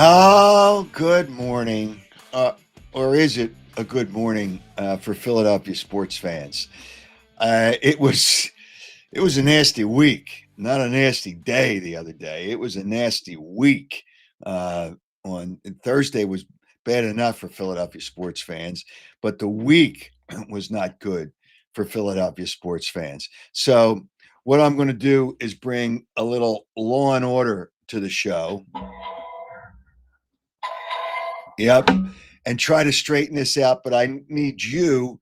Oh, good morning. Or is it a good morning for Philadelphia sports fans? It was a nasty week, not a nasty day the other day. It was a nasty week. Uh, on Thursday was bad enough for Philadelphia sports fans, but the week was not good for Philadelphia sports fans. So what I'm going to do is bring a little law and order to the show. Yep. And try to straighten this out. But I need you.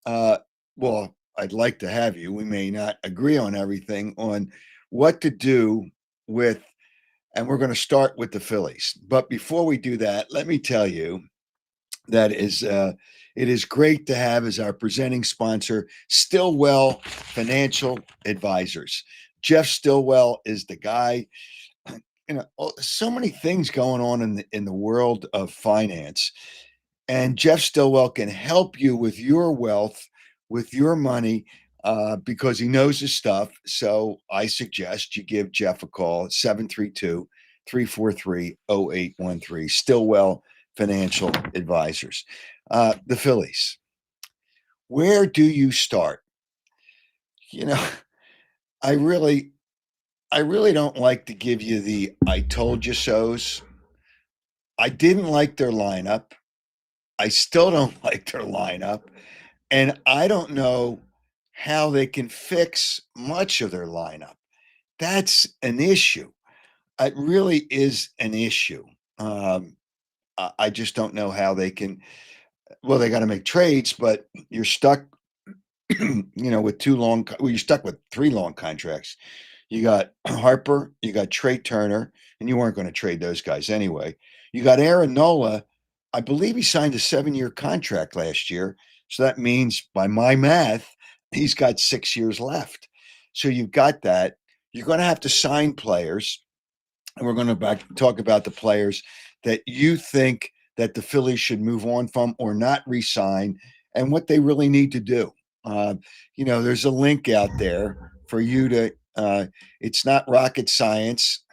Uh, well, I'd like to have you. We may not agree on everything on what to do with, and we're going to start with the Phillies. But before we do that, let me tell you that it is great to have as our presenting sponsor Stillwell Financial Advisors. Jeff Stillwell is the guy. So many things going on in the world of finance, and Jeff Stillwell can help you with your wealth, with your money, because he knows his stuff. So I suggest you give Jeff a call at 732-343-0813. Stillwell Financial Advisors. The Phillies. Where do you start? You know, I really I really don't like to give you the I told you so's. I didn't like their lineup. I still don't like their lineup. And I don't know how they can fix much of their lineup. That's an issue. It really is an issue. I just don't know how they can. Well, they got to make trades, but you're stuck, with well, you're stuck with three long contracts. You got Harper, you got Trey Turner, and you weren't going to trade those guys anyway. You got Aaron Nola. I believe he signed a 7-year contract last year. So that means, by my math, he's got 6 years left. So you've got that. You're going to have to sign players. And we're going to talk about the players that you think that the Phillies should move on from or not re-sign, and what they really need to do. There's a link out there for you to. It's not rocket science.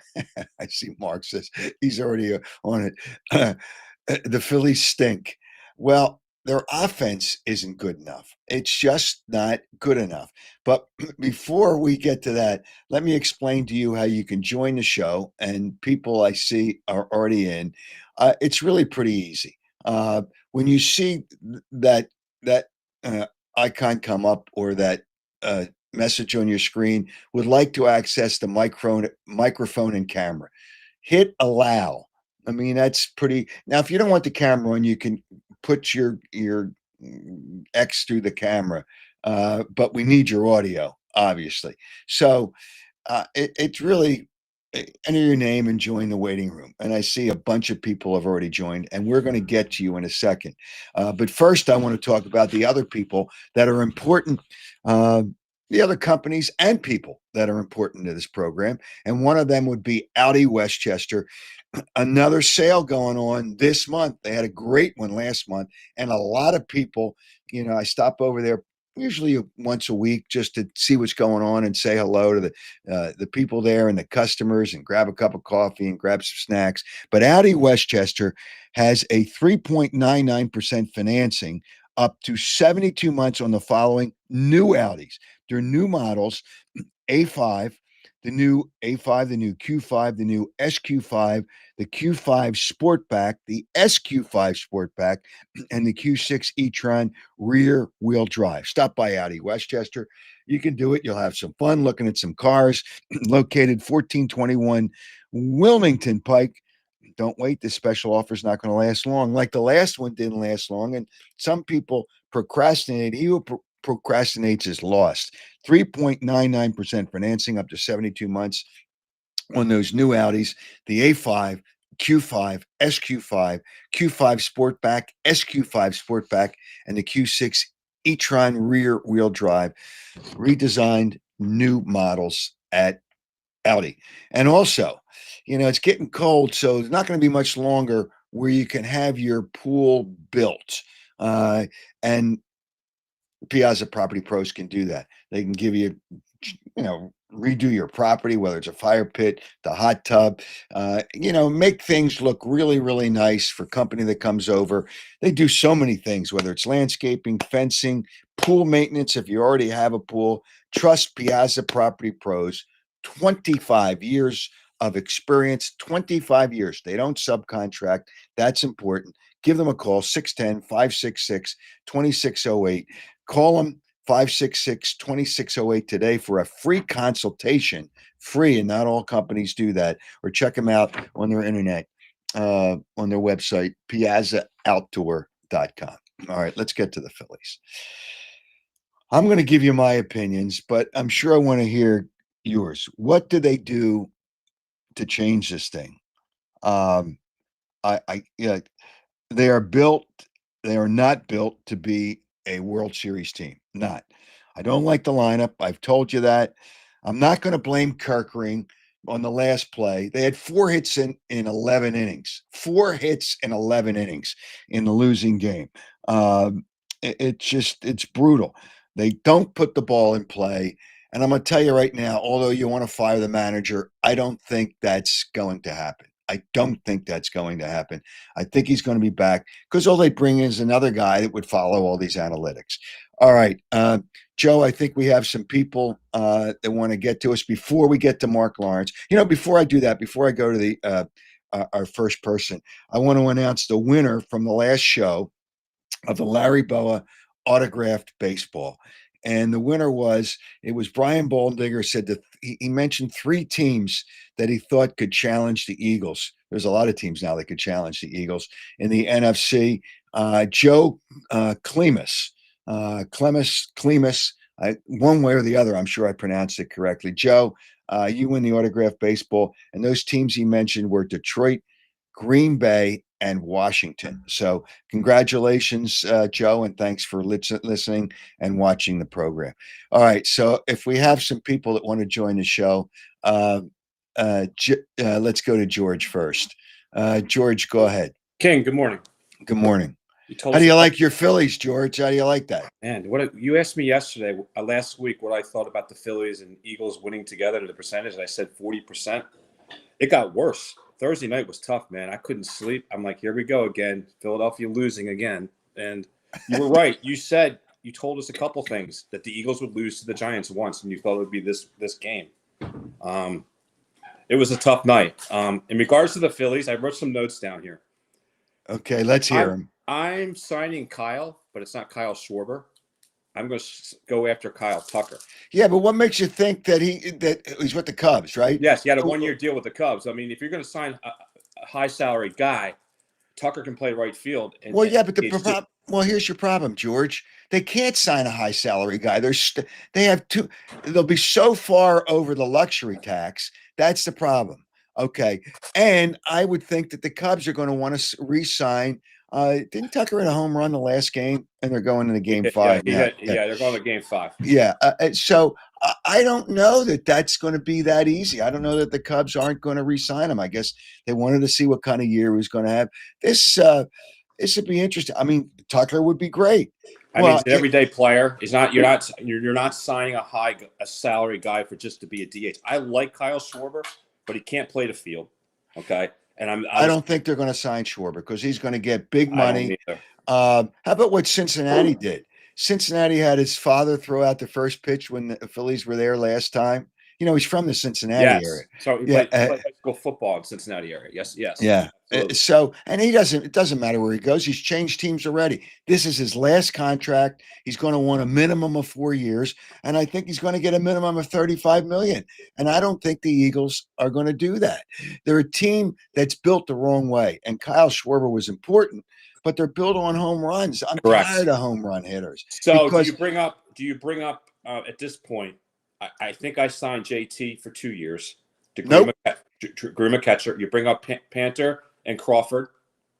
I see Mark says he's already on it. The Phillies stink. Well, their offense isn't good enough. It's just not good enough. But before we get to that, let me explain to you how you can join the show. And people I see are already in. It's really pretty easy. When you see that uh, icon come up, or that uh, message on your screen, would like to access the microphone and camera, hit allow. I mean, that's pretty. Now, if you don't want the camera on, you can put your X through the camera, but we need your audio, obviously. So it's really enter your name and join the waiting room. And I see a bunch of people have already joined, and we're going to get to you in a second. But first, I want to talk about the other people that are important. Uh, the other companies and people that are important to this program. And one of them would be Audi Westchester. Another sale going on this month. They had a great one last month, and a lot of people, I stop over there usually once a week just to see what's going on and say hello to the people there and the customers, and grab a cup of coffee and grab some snacks. But Audi Westchester has a 3.99% financing up to 72 months on the following new Audis. They're new models: A5, the new A5, the new Q5, the new SQ5, the Q5 Sportback, the SQ5 Sportback, and the Q6 e-tron rear wheel drive. Stop by Audi Westchester. You can do it. You'll have some fun looking at some cars. Located 1421 Wilmington Pike. Don't wait. This special offer is not going to last long. Like the last one didn't last long. And some people procrastinate. He who procrastinates is lost. 3.99% financing up to 72 months on those new Audis: the A5, Q5, SQ5, Q5 Sportback, SQ5 Sportback, and the Q6 e-tron rear wheel drive. Redesigned new models at Audi. And also, it's getting cold, so it's not going to be much longer where you can have your pool built. And Piazza Property Pros can do that. They can give you, redo your property, whether it's a fire pit, the hot tub, make things look really, really nice for company that comes over. They do so many things, whether it's landscaping, fencing, pool maintenance. If you already have a pool, trust Piazza Property Pros, 25 years of experience, 25 years. They don't subcontract. That's important. Give them a call, 610 566 2608. Call them 566-2608 today for a free consultation. Free, and not all companies do that. Or check them out on their internet, on their website, piazzaoutdoor.com. All right, let's get to the Phillies. I'm going to give you my opinions, but I'm sure I want to hear yours. What do they do to change this thing? Yeah, they are built. They are not built to be a World Series team. Not. I don't like the lineup. I've told you that. I'm not going to blame Kirkring on the last play. They had 4 hits in 11 innings. 4 hits in 11 innings in the losing game. It's brutal. They don't put the ball in play. And I'm going to tell you right now, although you want to fire the manager, I don't think that's going to happen. I don't think that's going to happen. I think he's going to be back because all they bring is another guy that would follow all these analytics. All right, Joe, I think we have some people that want to get to us before we get to Mark Lawrence. Before I do that, before I go to the our first person, I want to announce the winner from the last show of the Larry Boa autographed baseball. And the winner was Brian Baldinger. Said that he mentioned 3 teams that he thought could challenge the Eagles. There's a lot of teams now that could challenge the Eagles in the NFC. Joe Clemus, one way or the other, I'm sure I pronounced it correctly. Joe, you win the autographed baseball. And those teams he mentioned were Detroit, Green Bay, and Washington. So congratulations, Joe, and thanks for listening and watching the program. All right, so if we have some people that want to join the show, let's go to George first. George, go ahead. King, good morning. Good morning. How do you like your Phillies, George? How do you like that? Man, you asked me yesterday, last week, what I thought about the Phillies and Eagles winning together to the percentage, and I said 40%. It got worse. Thursday night was tough, man. I couldn't sleep. I'm like, here we go again. Philadelphia losing again. And you were right. You told us a couple things, that the Eagles would lose to the Giants once, and you thought it would be this game. It was a tough night. In regards to the Phillies, I wrote some notes down here. Okay, let's hear them. I'm signing Kyle, but it's not Kyle Schwarber. I'm going to go after Kyle Tucker. Yeah, but what makes you think that he's with the Cubs, right? Yes, he had a 1-year deal with the Cubs. I mean, if you're going to sign a high salary guy, Tucker can play right field. But here's your problem, George. They can't sign a high salary guy. They have two. They'll be so far over the luxury tax. That's the problem. Okay, and I would think that the Cubs are going to want to re-sign. Didn't Tucker hit a home run the last game, and they're going into Game 5? Yeah, they're going to Game 5. Yeah, so I don't know that that's going to be that easy. I don't know that the Cubs aren't going to re-sign him. I guess they wanted to see what kind of year he was going to have. This would be interesting. I mean, Tucker would be great. I mean, he's an everyday player. He's not. You're not signing a salary guy for just to be a DH. I like Kyle Schwarber, but he can't play the field. Okay. And I don't think they're going to sign Schwarber because he's going to get big money. How about what Cincinnati did? Cincinnati had his father throw out the first pitch when the Phillies were there last time. He's from the Cincinnati area. So he played high school football in Cincinnati area. Yes. Yeah. So, and it doesn't matter where he goes. He's changed teams already. This is his last contract. He's going to want a minimum of 4 years. And I think he's going to get a minimum of $35 million. And I don't think the Eagles are going to do that. They're a team that's built the wrong way. And Kyle Schwarber was important, but they're built on home runs. I'm tired of home run hitters. So do you bring up at this point, I think I signed JT for 2 years. Grima catcher. You bring up Panther and Crawford.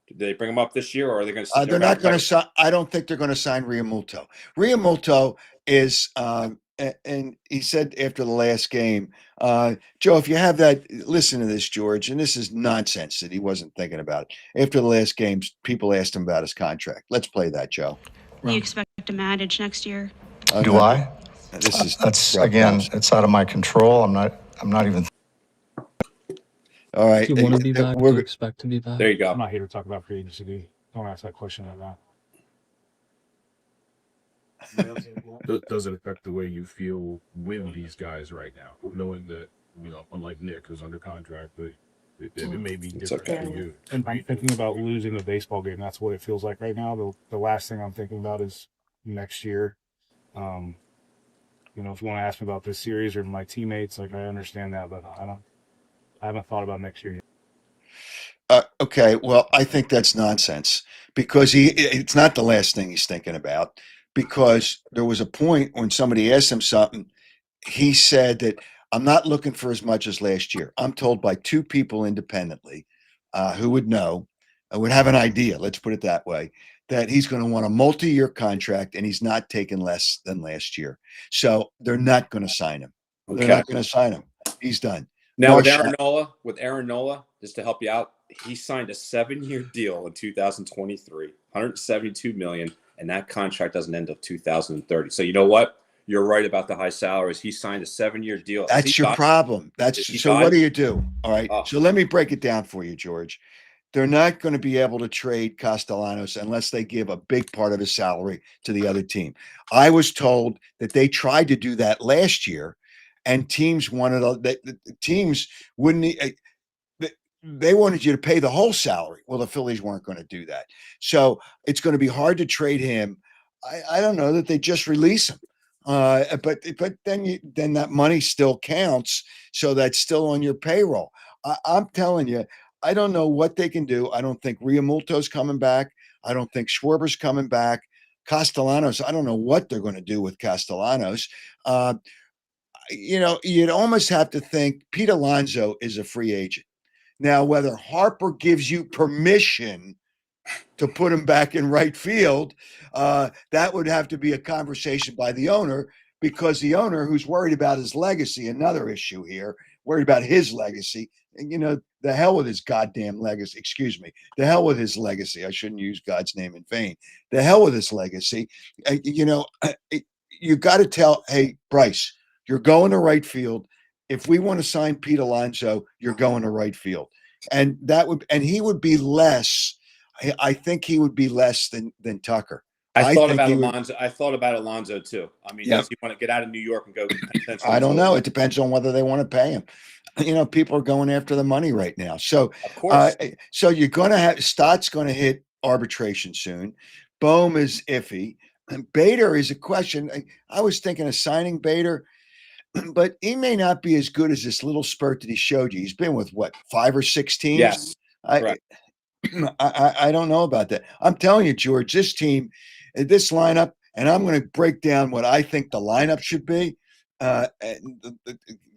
Did they bring them up this year, or are they going to? They're not going to sign. I don't think they're going to sign Realmuto. Realmuto is, and he said after the last game, Joe, if you have that, listen to this, George, and this is nonsense that he wasn't thinking about it. After the last games, people asked him about his contract. Let's play that, Joe. Do you expect to manage next year? Do I? This is That's rough again, times. it's out of my control. I'm not even. All right. Do you want to be back? Do you We're, expect to be back? There you go. I'm not here to talk about free agency. D. Don't ask that question like that. Does it affect the way you feel with these guys right now, knowing that unlike Nick, who's under contract, but it may be It's different okay. for you. And I'm thinking about losing the baseball game. That's what it feels like right now. The last thing I'm thinking about is next year. If you want to ask me about this series or my teammates, like I understand that, but I haven't thought about next year yet. okay. Well, I think that's nonsense because it's not the last thing he's thinking about, because there was a point when somebody asked him something. He said that I'm not looking for as much as last year. I'm told by two people independently who would know, would have an idea, let's put it that way, that he's going to want a multi-year contract and he's not taking less than last year. So they're not going to sign him. They're Okay. not going to sign him. He's done. Now with Marshall- Aaron Nola, just to help you out, he signed a 7-year deal in 2023, 172 million, and that contract doesn't end until 2030. So you know what? You're right about the high salaries. He signed a 7-year deal. That's your problem. So what do? All right. Oh. So let me break it down for you, George. They're not going to be able to trade Castellanos unless they give a big part of his salary to the other team. I was told that they tried to do that last year, and teams wanted the teams wouldn't. They wanted you to pay the whole salary. Well, the Phillies weren't going to do that, so it's going to be hard to trade him. I don't know that they just release him, but then that money still counts, so that's still on your payroll. I'm telling you, I don't know what they can do. I don't think Riamulto's coming back. I don't think Schwarber's coming back. Castellanos, I don't know what they're going to do with Castellanos. You'd almost have to think Pete Alonso is a free agent. Now, whether Harper gives you permission to put him back in right field, that would have to be a conversation by the owner, because the owner, who's worried about his legacy, another issue here, worried about his legacy, and the hell with his goddamn legacy. Excuse me. The hell with his legacy. I shouldn't use God's name in vain. The hell with his legacy. You got to tell, hey, Bryce, you're going to right field. If we want to sign Pete Alonso, you're going to right field. And he would be less. I think he would be less than Tucker. I thought about Alonso. I thought about Alonso too. I mean, does he want to get out of New York and go? I don't know. It depends on whether they want to pay him. People are going after the money right now. So, of course. So you're going to have Stott's going to hit arbitration soon. Bohm is iffy. And Bader is a question. I was thinking of signing Bader, but he may not be as good as this little spurt that he showed you. He's been with what, 5 or 6 teams? Yes. I don't know about that. I'm telling you, George, this team, this lineup, and I'm going to break down what I think the lineup should be.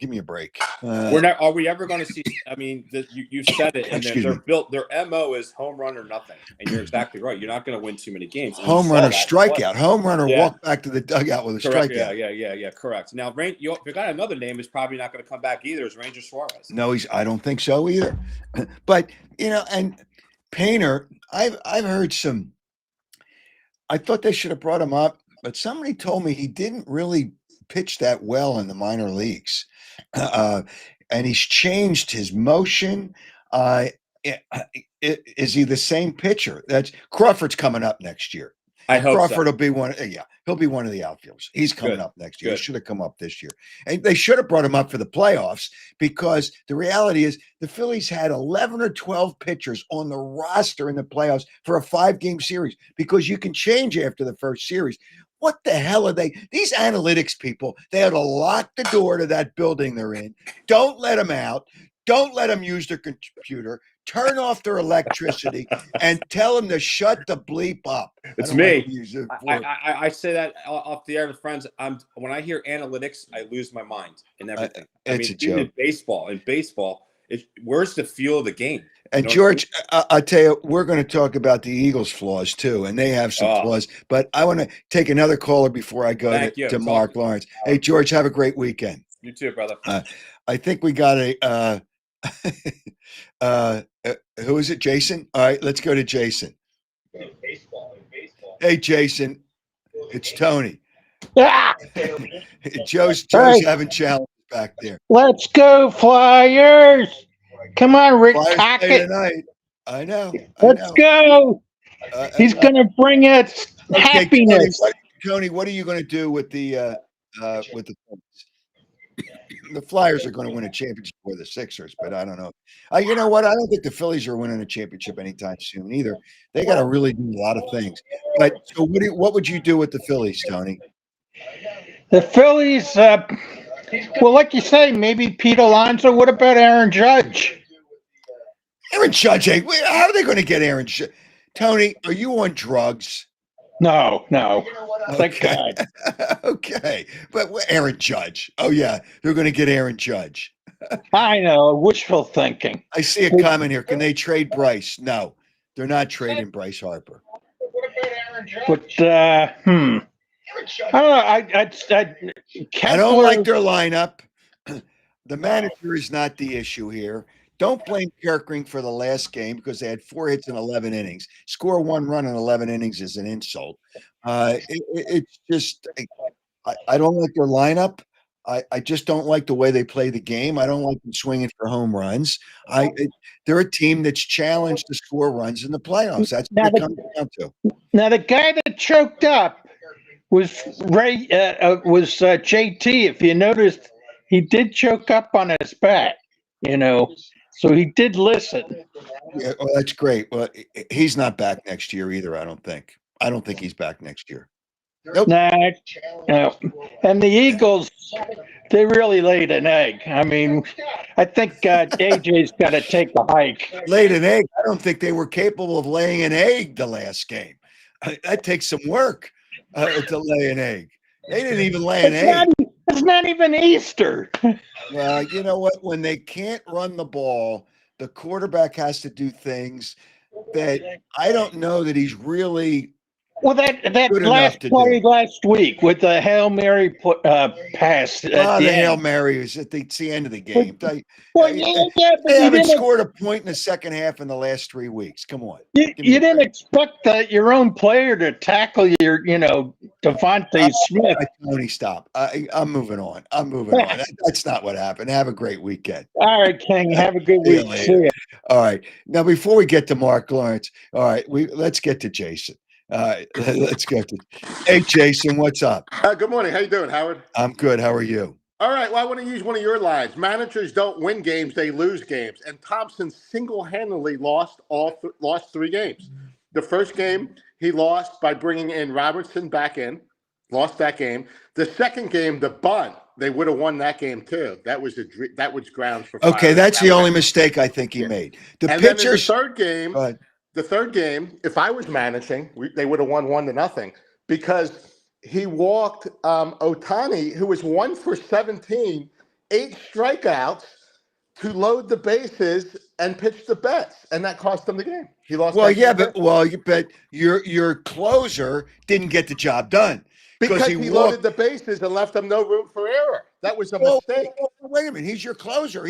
Give me a break. Are we ever going to see? I mean, you said it, and they're built. Their MO is home run or nothing, and you're exactly right. You're not going to win too many games. Home run or strikeout. Home run or walk back to the dugout with a strikeout. Yeah. Correct. Now, you got another name is probably not going to come back either. Is Ranger Suarez? No, I don't think so either. But and Painter, I've heard some. I thought they should have brought him up, but somebody told me he didn't really pitch that well in the minor leagues, and he's changed his motion. Is he the same pitcher? That's Crawford's coming up next year. I hope Crawford will be one. Yeah, he'll be one of the outfielders. He's coming up next year. He should have come up this year, and they should have brought him up for the playoffs, because the reality is the Phillies had 11 or 12 pitchers on the roster in the playoffs for a 5-game series, because you can change after the first series. What the hell are they? These analytics people, they ought to lock the door to that building they're in. Don't let them out. Don't let them use their computer. Turn off their electricity and tell them to shut the bleep up. It's me. I say that off the air with friends. When I hear analytics, I lose my mind and everything. It's a joke. In baseball, where's the feel of the game? And George, I'll tell you, we're going to talk about the Eagles' flaws too, and they have some flaws. But I want to take another caller before I go to Mark Lawrence. Hey, George, have a great weekend. You too, brother. I think we got a. Who is it, Jason? All right, let's go to Jason. Baseball. Hey, Jason, it's Tony. Ah, Joe's all right, having challenges back there. let's go Flyers. Come on, Rick Flyers play Tockett. tonight. I know. Let's go. He's Uh, going to bring us okay, happiness. Tony, what are you going to do with the the Flyers are going to win a championship with the Sixers, but I don't know. You know what? I don't think the Phillies are winning a championship anytime soon either. They got to really do a lot of things. But so, what would you do with the Phillies, Tony? The Phillies, well, like you say, maybe Pete Alonso. What about Aaron Judge? Aaron Judge, how are they going to get Aaron Judge? Tony, are you on drugs? No. Thank Okay. God. Okay. But Aaron Judge. Oh, yeah. They're going to get Aaron Judge. I know, wishful thinking. I see a comment here. Can they trade Bryce? No, they're not trading Bryce Harper. But, I don't know. I don't like their lineup. The manager is not the issue here. Don't blame Kerkering for the last game because they had 4 hits in 11 innings. Score 1 run in 11 innings is an insult. It's just I don't like their lineup. I just don't like the way they play the game. I don't like them swinging for home runs. They're a team that's challenged to score runs in the playoffs. That's what it comes down to. Now, the guy that choked up was JT. If you noticed, he did choke up on his back, so he did listen. Yeah, well, that's great. Well, he's not back next year either, I don't think. I don't think he's back next year. Nope. Nah, no. And the Eagles, they really laid an egg. I mean, I think AJ's got to take a hike. Laid an egg. I don't think they were capable of laying an egg the last game. That takes some work to lay an egg. They didn't even lay an egg. It's not even Easter. Well, you know what? When they can't run the ball, the quarterback has to do things that I don't know that he's really Well, that last play last week with the Hail Mary pass. The Hail Mary is at the end of the game. They haven't scored a point in the second half in the last 3 weeks. Come on. You didn't expect your own player to tackle your, Devontae Smith. Tony, stop. I'm moving on. That's not what happened. Have a great weekend. All right, King. Have a good week. See you. All right. Now, before we get to Mark Lawrence, all right, let's get to Jason. Let's go to. Hey, Jason, what's up? Good morning. How you doing, Howard? I'm good. How are you? All right. Well, I want to use one of your lines. Managers don't win games; they lose games. And Thompson single-handedly lost 3 games. The first game he lost by bringing in Robertson back in, lost that game. The second game, the bunt, they would have won that game too. That was grounds for. Okay, that's the only mistake I think he made. Then in the third game. The third game, if I was managing, they would have won 1-0 because he walked Ohtani, who was 1 for 17, 8 strikeouts to load the bases and pitch the bets, and that cost them the game. He lost. But your closer didn't get the job done because he loaded the bases and left them no room for error. That was a mistake. Wait a minute. He's your closer.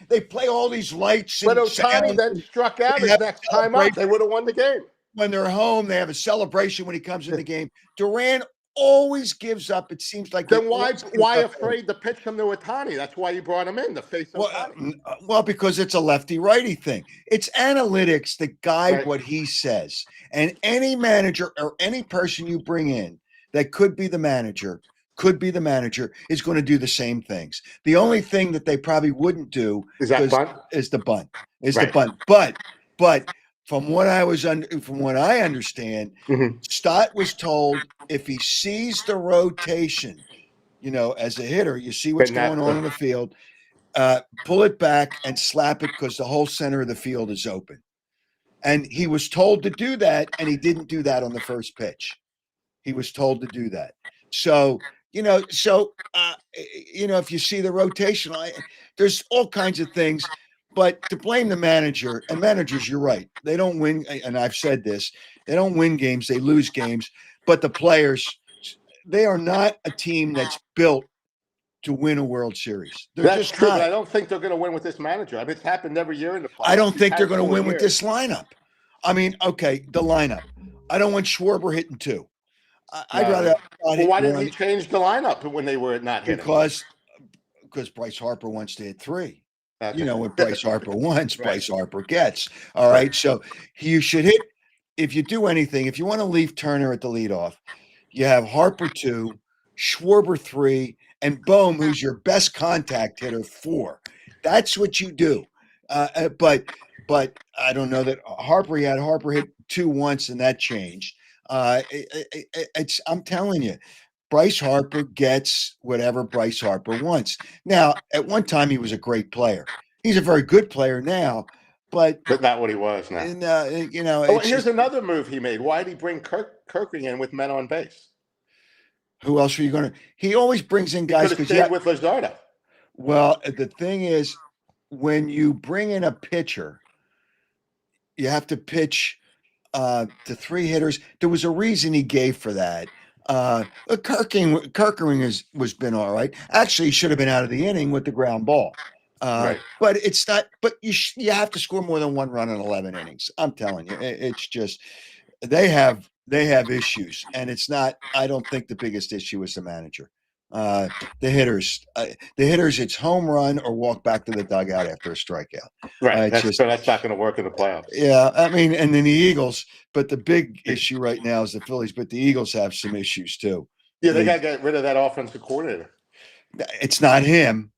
They play all these lights. But Ohtani then struck out his next time up. They would have won the game. When they're home, they have a celebration when he comes in the game. Duran always gives up. It seems like. Then why afraid to pitch him to Ohtani? That's why you brought him in, to face Ohtani. Well, because it's a lefty-righty thing. It's analytics that guide what he says. And any manager or any person you bring in that could be the manager is going to do the same things. The only thing that they probably wouldn't do is the bunt. The bunt. But from what I understand, Stott was told if he sees the rotation, as a hitter, you see what's going on in the field, pull it back and slap it because the whole center of the field is open. And he was told to do that, and he didn't do that on the first pitch. He was told to do that. So, if you see the rotation, there's all kinds of things, but to blame the manager, and managers, you're right. They don't win. And I've said this, they don't win games. They lose games, but the players, they are not a team that's built to win a World Series. That's true, but I don't think they're going to win with this manager. I mean, it's happened every year in the playoffs. I don't think they're going to win with this lineup. I mean, okay, the lineup. I don't want Schwarber hitting 2. I'd rather have Scott Well, hit why more didn't he change the lineup when they were not hitting? because Bryce Harper wants to hit three. Okay. You know what Bryce Harper wants, Right. Bryce Harper gets. All right. So you should hit, if you do anything, if you want to leave Turner at the leadoff, you have Harper 2, Schwarber 3, and Bohm, who's your best contact hitter, 4. That's what you do. But I don't know that Harper hit 2 once and that changed. I'm telling you, Bryce Harper gets whatever Bryce Harper wants. Now, at one time, he was a great player. He's a very good player now, but not what he was now. Here's another move he made. Why did he bring Kirkering in with men on base? Who else are you going to? He always brings in He guys could have because stayed with Luzardo. Well, the thing is, when you bring in a pitcher, you have to pitch to 3 hitters. There was a reason he gave for that. Kirkering was been all right. Actually, he should have been out of the inning with the ground ball. Right. But it's not. But you have to score more than 1 run in 11 innings. I'm telling you, it's just they have issues, and it's not. I don't think the biggest issue is the manager. The hitters, it's home run or walk back to the dugout after a strikeout. Right. That's not going to work in the playoffs. Yeah, I mean, and then the Eagles. But the big issue right now is the Phillies. But the Eagles have some issues too. Yeah, they got to get rid of that offensive coordinator. It's not him.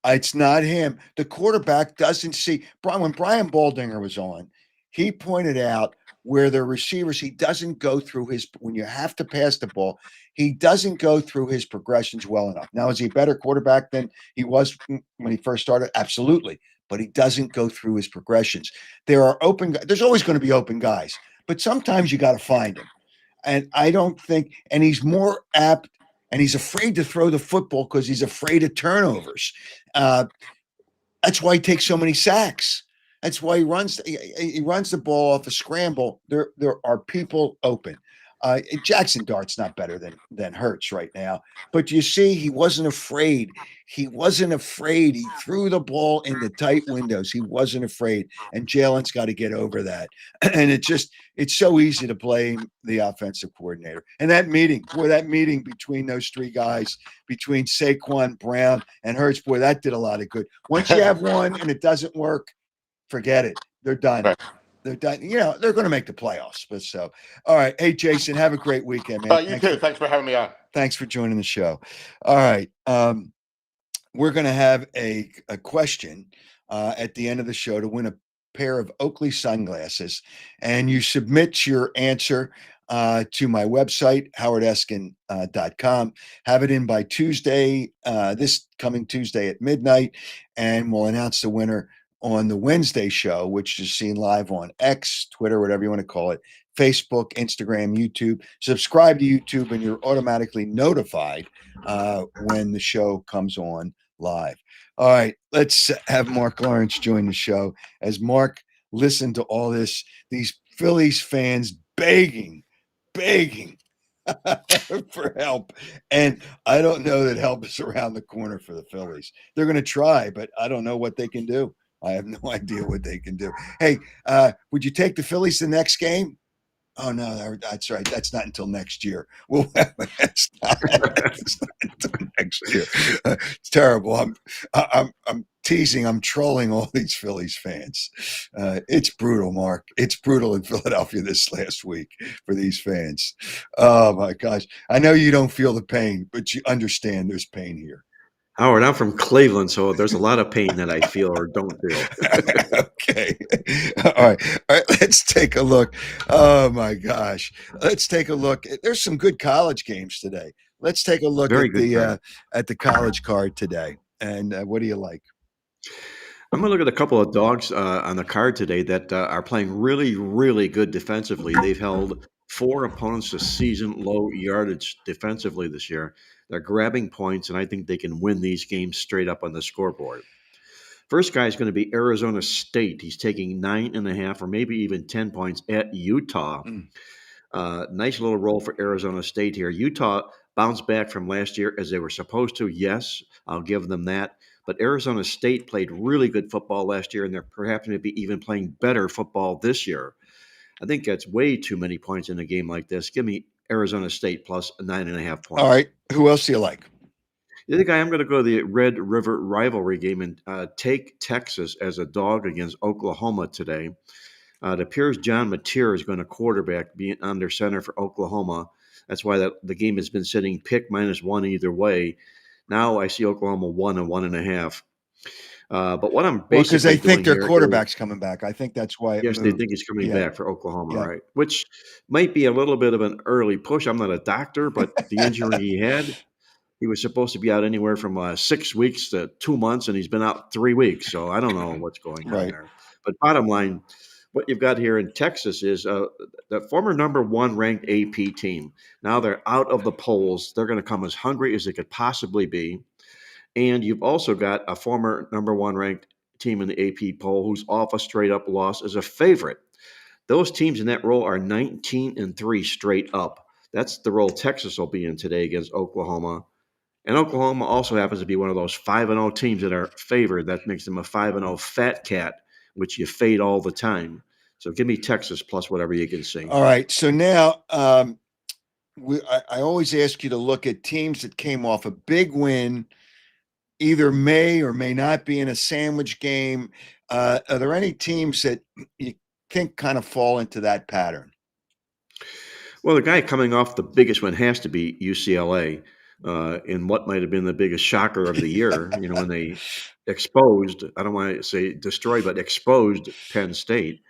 It's not him. The quarterback doesn't see. When Brian Baldinger was on, he pointed out where the receivers, he doesn't go through when you have to pass the ball, he doesn't go through his progressions well enough. Now, is he a better quarterback than he was when he first started? Absolutely. But he doesn't go through his progressions. There's always going to be open guys, but sometimes you got to find him. And I don't think, and he's more apt, and he's afraid to throw the football because he's afraid of turnovers. That's why he takes so many sacks. That's why he runs the ball off a scramble. There are people open. Jackson Dart's not better than Hurts right now, but you see, he wasn't afraid. He threw the ball in the tight windows. He wasn't afraid, and Jalen's got to get over that. And it's so easy to blame the offensive coordinator. And that meeting between those 3 guys, between Saquon, Brown, and Hurts, boy, that did a lot of good. Once you have one and it doesn't work, forget it. They're done. Right. They're done. They're going to make the playoffs. But all right. Hey, Jason, have a great weekend, man. You too. Thanks for having me on. Thanks for joining the show. All right. We're going to have a question at the end of the show to win a pair of Oakley sunglasses. And you submit your answer to my website, howardeskin.com. Have it in by Tuesday, this coming Tuesday at midnight, and we'll announce the winner on the Wednesday show, which is seen live on X, Twitter, whatever you want to call it, Facebook, Instagram, YouTube. Subscribe to YouTube, and you're automatically notified when the show comes on live. All right, let's have Mark Lawrence join the show as Mark listened to all these Phillies fans begging for help. And I don't know that help is around the corner for the Phillies. They're going to try, but I don't know what they can do. I have no idea what they can do. Hey, would you take the Phillies the next game? Oh, no, that's right. That's not until next year. Well, that's not until next year. It's terrible. I'm teasing. I'm trolling all these Phillies fans. It's brutal, Mark. It's brutal in Philadelphia this last week for these fans. Oh, my gosh. I know you don't feel the pain, but you understand there's pain here. Howard, I'm from Cleveland, so there's a lot of pain that I feel or don't feel. Okay. All right. Let's take a look. Oh, my gosh. Let's take a look. There's some good college games today. Let's take a look at the college card today. And what do you like? I'm going to look at a couple of dogs on the card today that are playing really, really good defensively. They've held 4 opponents to season-low yardage defensively this year. They're grabbing points, and I think they can win these games straight up on the scoreboard. First guy is going to be Arizona State. He's taking 9.5 or maybe even 10 points at Utah. Nice little roll for Arizona State here. Utah bounced back from last year as they were supposed to. Yes, I'll give them that. But Arizona State played really good football last year, and they're perhaps going to be even playing better football this year. I think that's way too many points in a game like this. Give me Arizona State plus 9.5 points. All right. Who else do you like? The other guy, I'm going to go to the Red River rivalry game and take Texas as a dog against Oklahoma today. It appears John Mateer is going to quarterback, being under center for Oklahoma. That's why the game has been sitting pick -1 either way. Now I see Oklahoma 1 and 1.5. But what I'm Well, because basically they think doing their here is, quarterback's coming back. I think that's why it yes, they moved. think he's coming Yeah. back for Oklahoma, Yeah. right? Which might be a little bit of an early push. I'm not a doctor, but the injury he had, he was supposed to be out anywhere from 6 weeks to 2 months, and he's been out 3 weeks. So I don't know what's going on Right. there. But bottom line, what you've got here in Texas is the former number 1 ranked AP team. Now they're out of the polls. They're going to come as hungry as they could possibly be. And you've also got a former number 1 ranked team in the AP poll who's off a straight up loss as a favorite. Those teams in that role are 19-3 straight up. That's the role Texas will be in today against Oklahoma. And Oklahoma also happens to be one of those 5-0 teams that are favored. That makes them a 5-0 fat cat, which you fade all the time. So give me Texas plus whatever you can see. All right. So now I always ask you to look at teams that came off a big win, either may or may not be in a sandwich game. Are there any teams that you think kind of fall into that pattern? Well, the guy coming off the biggest one has to be UCLA in what might have been the biggest shocker of the year. When they exposed, I don't want to say destroyed, but exposed Penn State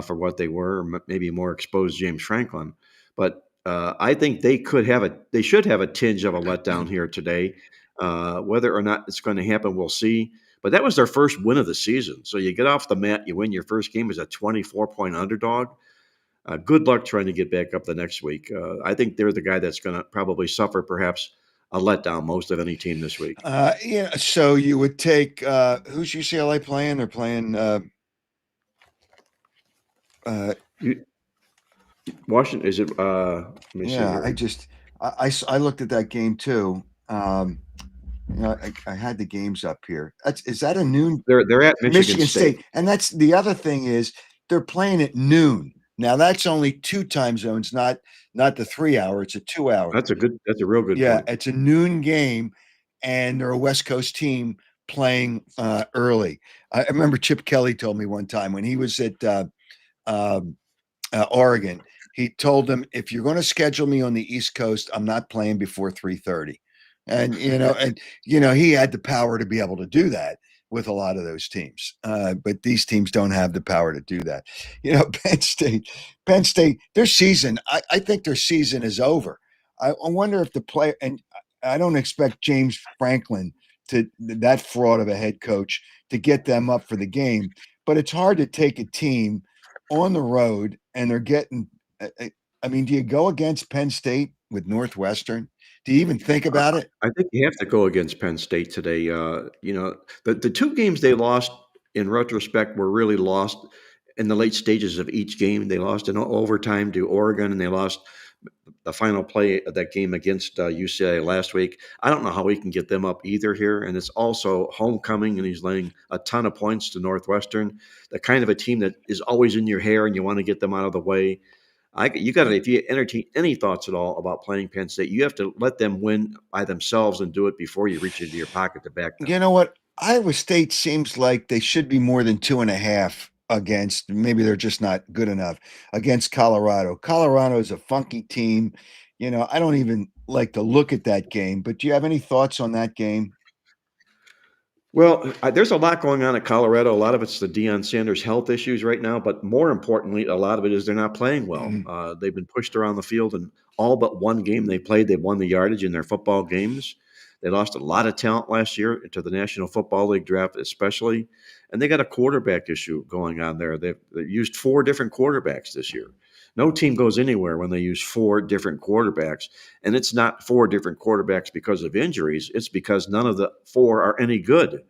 for what they were, or maybe more exposed James Franklin. But I think they should have a tinge of a letdown here today. Whether or not it's going to happen, we'll see. But that was their first win of the season. So you get off the mat, you win your first game as a 24-point underdog. Good luck trying to get back up the next week. I think they're the guy that's going to probably suffer perhaps a letdown most of any team this week. So you would take who's UCLA playing? They're playing Washington, is it? Let me see yeah, here. I looked at that game too. I had the games up here. Is that a noon? They're at Michigan State. State. And that's the other thing is they're playing at noon. Now that's only 2 time zones, not the 3 hour. It's a 2 hour. That's a real good Yeah, point. it's a noon game, and they're a West Coast team playing early. I remember Chip Kelly told me one time when he was at Oregon. He told them, if you're going to schedule me on the East Coast, I'm not playing before 3:30. And he had the power to be able to do that with a lot of those teams. But these teams don't have the power to do that. Penn State, their season, I think their season is over. I wonder if the player, and I don't expect James Franklin that fraud of a head coach to get them up for the game, but it's hard to take a team on the road and they're getting, I mean, do you go against Penn State with Northwestern? Do you even think about it? I think you have to go against Penn State today. The 2 games they lost in retrospect were really lost in the late stages of each game. They lost in overtime to Oregon, and they lost the final play of that game against UCLA last week. I don't know how we can get them up either here. And it's also homecoming, and he's laying a ton of points to Northwestern, the kind of a team that is always in your hair, and you want to get them out of the way. You got to, if you entertain any thoughts at all about playing Penn State, you have to let them win by themselves and do it before you reach into your pocket to back them. You know what? Iowa State seems like they should be more than 2.5 against. Maybe they're just not good enough against Colorado. Colorado is a funky team. I don't even like to look at that game. But do you have any thoughts on that game? Well, there's a lot going on at Colorado. A lot of it's the Deion Sanders health issues right now, but more importantly, a lot of it is they're not playing well. They've been pushed around the field, and all but one game they played, they won the yardage in their football games. They lost a lot of talent last year to the National Football League draft, especially, and they got a quarterback issue going on there. They've used 4 different quarterbacks this year. No team goes anywhere when they use 4 different quarterbacks, and it's not 4 different quarterbacks because of injuries. It's because none of the 4 are any good.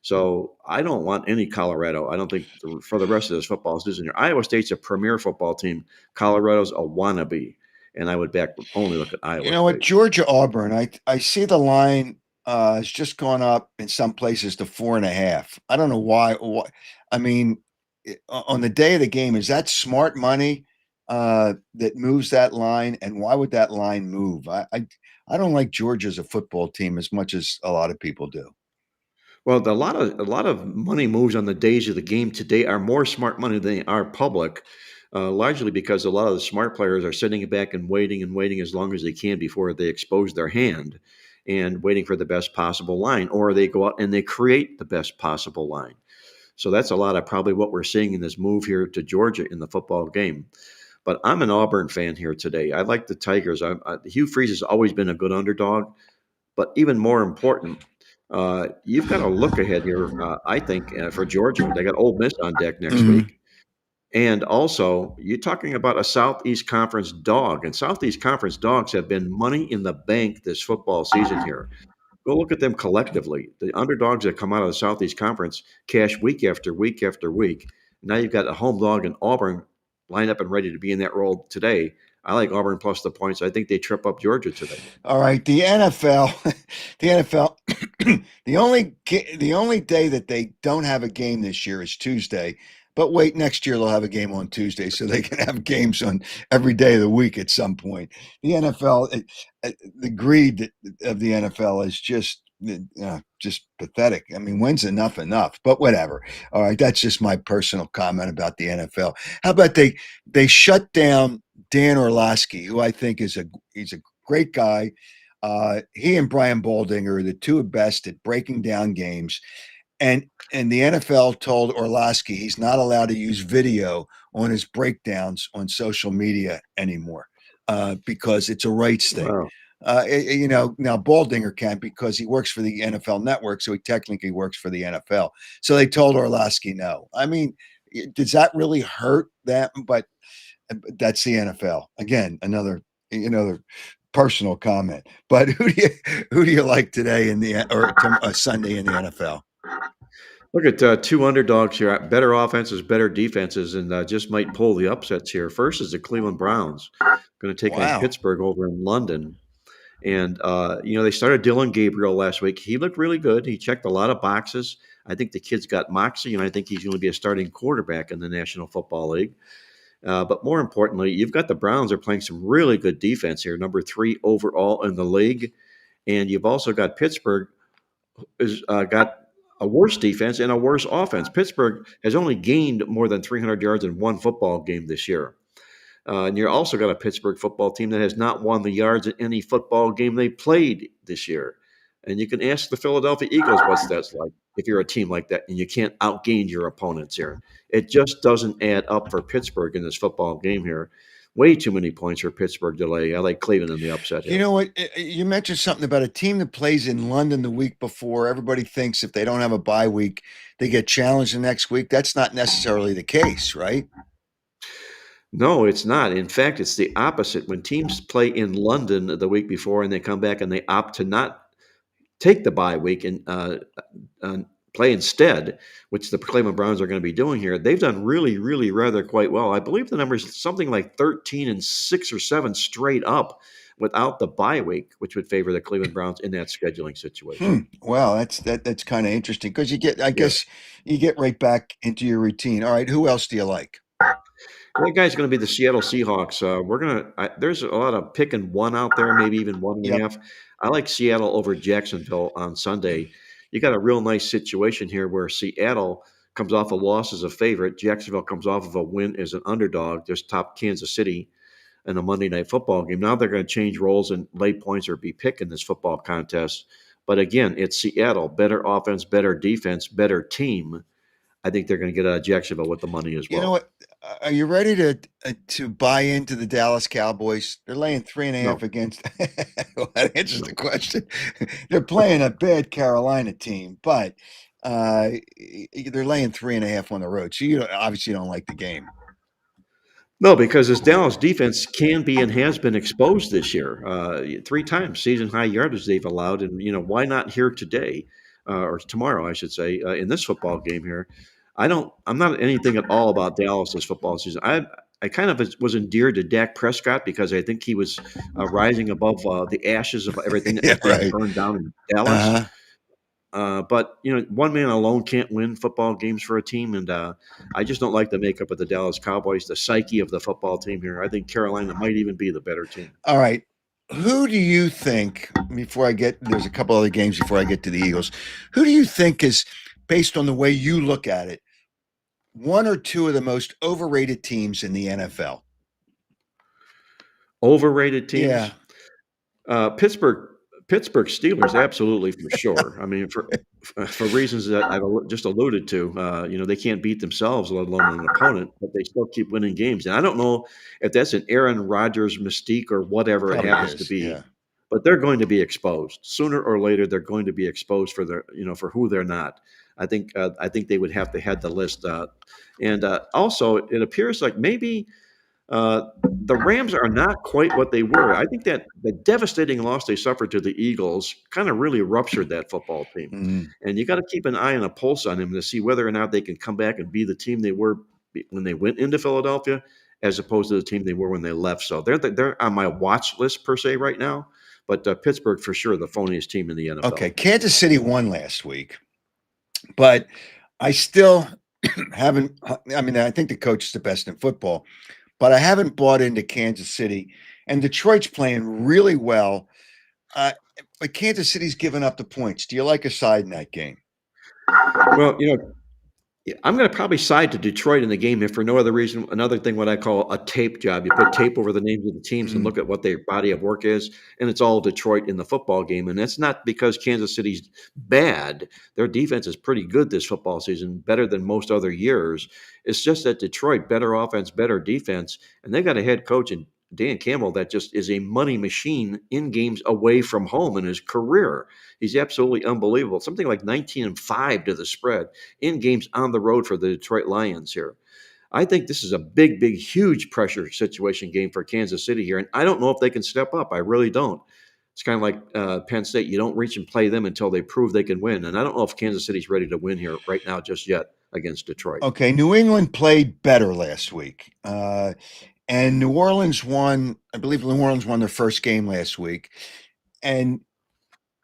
So I don't want any Colorado. I don't think for the rest of this football season. Iowa State's a premier football team. Colorado's a wannabe, and I would only look at Iowa You know what? State. Georgia Auburn. I see the line has just gone up in some places to 4.5. I don't know why. I mean, on the day of the game, is that smart money? that moves that line, and why would that line move? I don't like Georgia as a football team as much as a lot of people do. Well, a lot of money moves on the days of the game today are more smart money than they are public, largely because a lot of the smart players are sitting back and waiting as long as they can before they expose their hand, and waiting for the best possible line, or they go out and they create the best possible line. So that's a lot of probably what we're seeing in this move here to Georgia in the football game. But I'm an Auburn fan here today. I like the Tigers. Hugh Freeze has always been a good underdog. But even more important, you've got to look ahead here, I think, for Georgia. They got Ole Miss on deck next Mhm. week. And also, you're talking about a Southeast Conference dog, and Southeast Conference dogs have been money in the bank this football season here. Go look at them collectively. The underdogs that come out of the Southeast Conference cash week after week after week. Now you've got a home dog in Auburn lined up and ready to be in that role today. I like Auburn plus the points. I think they trip up Georgia today. All right, the NFL, the NFL, the only day that they don't have a game this year is Tuesday. But wait, next year they'll have a game on Tuesday, so they can have games on every day of the week at some point. The NFL, the greed of the NFL is just pathetic. I mean, when's enough enough? But whatever. All right, that's just my personal comment about the NFL. How about they shut down Dan Orlovsky, who I think he's a great guy. He and Brian Baldinger are the two best at breaking down games. And the NFL told Orlovsky he's not allowed to use video on his breakdowns on social media anymore because it's a rights thing. Wow. Now Baldinger can't because he works for the NFL Network, so he technically works for the NFL. So they told Orlovsky no. I mean, does that really hurt them? But that's the NFL. Again, another personal comment. But who do you like today or Sunday in the NFL? Look at two underdogs here, better offenses, better defenses, and just might pull the upsets here. First is the Cleveland Browns, going to take on Wow. Pittsburgh over in London. And, they started Dylan Gabriel last week. He looked really good. He checked a lot of boxes. I think the kid's got moxie, and I think he's going to be a starting quarterback in the National Football League. But more importantly, you've got the Browns are playing some really good defense here, number 3 overall in the league. And you've also got Pittsburgh has got a worse defense and a worse offense. Pittsburgh has only gained more than 300 yards in one football game this year. And you're also got a Pittsburgh football team that has not won the yards in any football game they played this year. And you can ask the Philadelphia Eagles what's that's like if you're a team like that and you can't outgain your opponents here. It just doesn't add up for Pittsburgh in this football game here. Way too many points for Pittsburgh today. I like Cleveland in the upset You here. know what? You mentioned something about a team that plays in London the week before. Everybody thinks if they don't have a bye week, they get challenged the next week. That's not necessarily the case, right? No, it's not. In fact, it's the opposite. When teams play in London the week before and they come back and they opt to not take the bye week and play instead, which the Cleveland Browns are going to be doing here, they've done really, really rather quite well. I believe the number is something like 13 and 6 or 7 straight up without the bye week, which would favor the Cleveland Browns in that scheduling situation. Well, that's kind of interesting because I Yeah. guess you get right back into your routine. All right, who else do you like? That guy's going to be the Seattle Seahawks. There's a lot of picking one out there, maybe even one and a Yep. half. I like Seattle over Jacksonville on Sunday. You got a real nice situation here where Seattle comes off a loss as a favorite. Jacksonville comes off of a win as an underdog, just top Kansas City in a Monday night football game. Now they're going to change roles and lay points or be picking this football contest. But again, it's Seattle. Better offense, better defense, better team. I think they're going to get Jacksonville with the money as You know well. what? Are you ready to buy into the Dallas Cowboys? They're laying 3.5 No, against. Well, that answers the no. question. They're playing a bad Carolina team, but they're laying 3.5 on the road. So obviously don't like the game. No, because this Dallas defense can be and has been exposed this year 3 times season high yardage they've allowed, and why not here today or tomorrow, I should say, in this football game here. I'm not anything at all about Dallas this football season. I kind of was endeared to Dak Prescott because I think he was rising above the ashes of everything that Yeah, they had right. burned down in Dallas. Uh-huh. But one man alone can't win football games for a team, and I just don't like the makeup of the Dallas Cowboys, the psyche of the football team here. I think Carolina might even be the better team. All right. Who do you think, there's a couple other games before I get to the Eagles, who do you think is, based on the way you look at it, one or two of the most overrated teams in the NFL? Overrated Yeah. teams. Pittsburgh Steelers, absolutely for sure. I mean, for reasons that I've just alluded to, they can't beat themselves, let alone an opponent, but they still keep winning games. And I don't know if that's an Aaron Rodgers mystique or whatever it Probably happens to is. be, Yeah. but they're going to be exposed sooner or later. They're going to be exposed for for who they're not. I think they would have to head the list. And also, it appears like maybe the Rams are not quite what they were. I think that the devastating loss they suffered to the Eagles kind of really ruptured that football team. Mhm. And you got to keep an eye and a pulse on them to see whether or not they can come back and be the team they were when they went into Philadelphia, as opposed to the team they were when they left. So they're on my watch list per se right now. But Pittsburgh for sure, the phoniest team in the NFL. Okay. Kansas City won last week, but I still haven't. I mean, I think the coach is the best in football, but I haven't bought into Kansas City. And Detroit's playing really well. Uh, but Kansas City's given up the points. Do you like a side in that game? Well, yeah, I'm going to probably side to Detroit in the game if for no other reason. Another thing, what I call a tape job. You put tape over the names of the teams and Mm. look at what their body of work is, and it's all Detroit in the football game. And that's not because Kansas City's bad. Their defense is pretty good this football season, better than most other years. It's just that Detroit, better offense, better defense, and they got a head coach in Dan Campbell that just is a money machine in games away from home in his career. He's absolutely unbelievable. Something like 19-5 to the spread in games on the road for the Detroit Lions here. I think this is a big, big, huge pressure situation game for Kansas City here. And I don't know if they can step up. I really don't. It's kind of like Penn State. You don't reach and play them until they prove they can win. And I don't know if Kansas City's ready to win here right now just yet against Detroit. Okay. New England played better last week. And New Orleans won. I believe New Orleans won their first game last week. And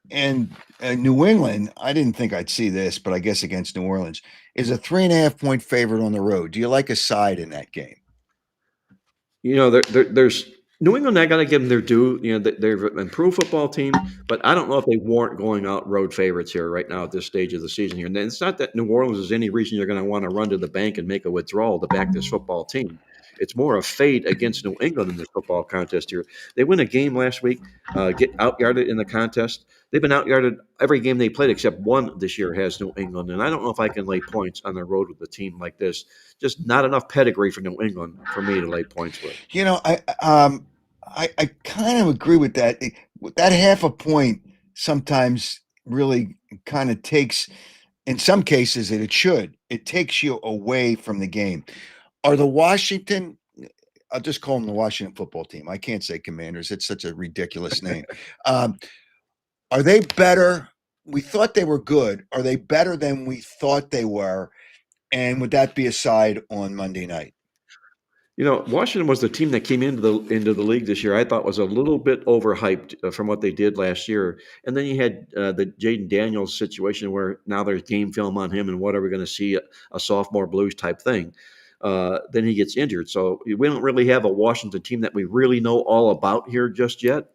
New England, I didn't think I'd see this, but I guess against New Orleans, is a 3.5 point favorite on the road. Do you like a side in that game? There's New England. I got to give them their due. They're an improved football team, but I don't know if they warrant going out road favorites here right now at this stage of the season here. And it's not that New Orleans is any reason you're going to want to run to the bank and make a withdrawal to back this football team. It's more a fade against New England in this football contest here. They win a game last week, get out-yarded in the contest. They've been out-yarded every game they played except one this year has New England. And I don't know if I can lay points on the road with a team like this. Just not enough pedigree for New England for me to lay points with. I kind of agree with that. That half a point sometimes really kind of takes, in some cases, it takes you away from the game. Are the Washington? I'll just call them the Washington football team. I can't say Commanders. It's such a ridiculous name. Are they better? We thought they were good. Are they better than we thought they were? And would that be a side on Monday night? Washington was the team that came into the league this year. I thought was a little bit overhyped from what they did last year. And then you had the Jaden Daniels situation where now there's game film on him, and what are we going to see a sophomore blues type thing? Then he gets injured, so we don't really have a Washington team that we really know all about here just yet.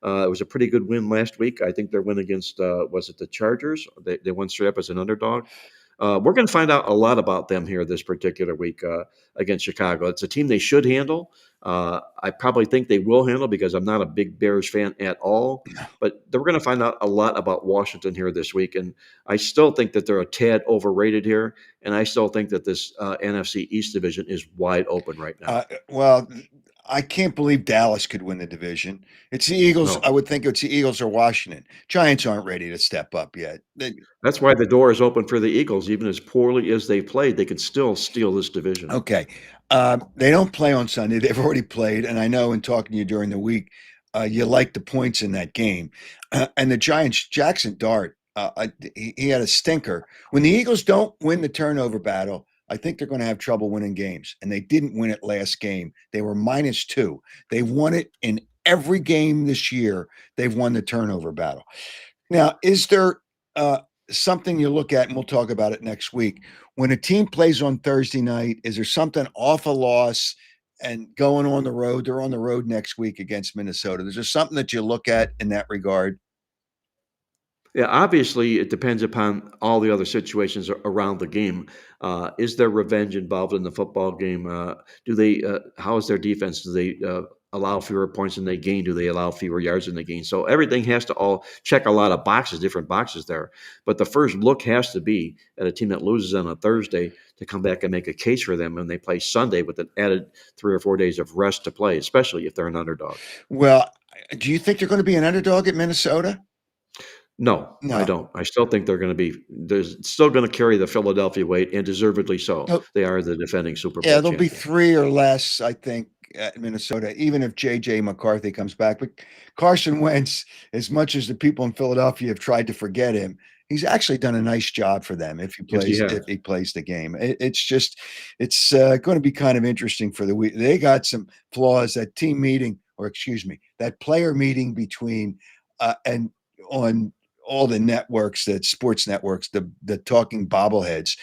It was a pretty good win last week. I think their win against was it the Chargers? They won straight up as an underdog. We're going to find out a lot about them here this particular week against Chicago. It's a team they should handle. I probably think they will handle because I'm not a big Bears fan at all. But we're going to find out a lot about Washington here this week. And I still think that they're a tad overrated here. And I still think that this NFC East division is wide open right now. Well, I can't believe Dallas could win the division. It's the Eagles. No. I would think it's the Eagles or Washington. Giants aren't ready to step up yet. That's why the door is open for the Eagles. Even as poorly as they played, they can still steal this division. Okay. They don't play on Sunday. They've already played. And I know in talking to you during the week, you like the points in that game. And the Giants, Jackson Dart, he had a stinker. When the Eagles don't win the turnover battle, I think they're going to have trouble winning games. And they didn't win it last game. They were -2. They won it in every game this year. They've won the turnover battle. Now, is there something you look at, and we'll talk about it next week. When a team plays on Thursday night, is there something off a loss and going on the road? They're on the road next week against Minnesota. Is there something that you look at in that regard? Yeah, obviously, it depends upon all the other situations around the game. Is there revenge involved in the football game? Do they? How is their defense? Do they allow fewer points than they gain? Do they allow fewer yards than they gain? So everything has to all check a lot of boxes, different boxes there. But the first look has to be at a team that loses on a Thursday to come back and make a case for them when they play Sunday with an added 3 or 4 days of rest to play, especially if they're an underdog. Well, do you think they're going to be an underdog at Minnesota? No, I No. don't. I still think they're still going to carry the Philadelphia weight, and deservedly so. Oh, They are the defending Super yeah, Bowl there'll be champions. 3 or less, I think, at Minnesota, even if J.J. McCarthy comes back. But Carson Wentz, as much as the people in Philadelphia have tried to forget him, he's actually done a nice job for them if he Yes, he plays has. the game. It's going to be kind of interesting for the week. They got some flaws. That team meeting, or excuse me, that player meeting between and on all the networks, that sports networks, the talking bobbleheads,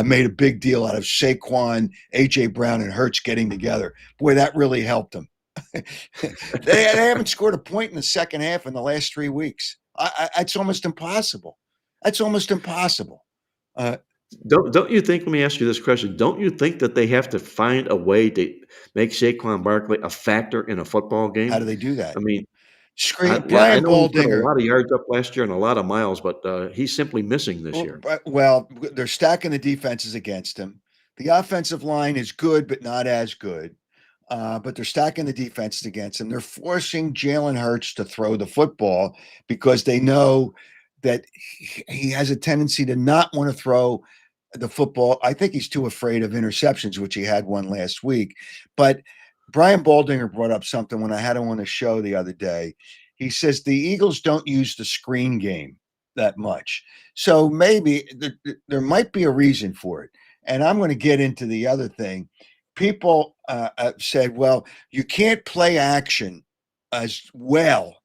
made a big deal out of Saquon, AJ Brown, and Hurts getting together. Boy, that really helped them. They haven't scored a point in the second half in the last 3 weeks. It's almost impossible. That's almost impossible. Uh, Don't you think? Let me ask you this question. Don't you think that they have to find a way to make Saquon Barkley a factor in a football how do game? they do I that? mean, Screen yeah, I Brian know he put a Baldinger. lot of yards up last year and a lot of miles, but he's simply missing this year. Well, they're stacking the defenses against him. The offensive line is good, but not as good. But they're stacking the defenses against him. They're forcing Jalen Hurts to throw the football because they know that he has a tendency to not want to throw the football. I think he's too afraid of interceptions, which he had one last week. But Brian Baldinger brought up something when I had him on the show the other day. He says the Eagles don't use the screen game that much. So maybe there might be a reason for it. And I'm going to get into the other thing. People said, well, you can't play action as well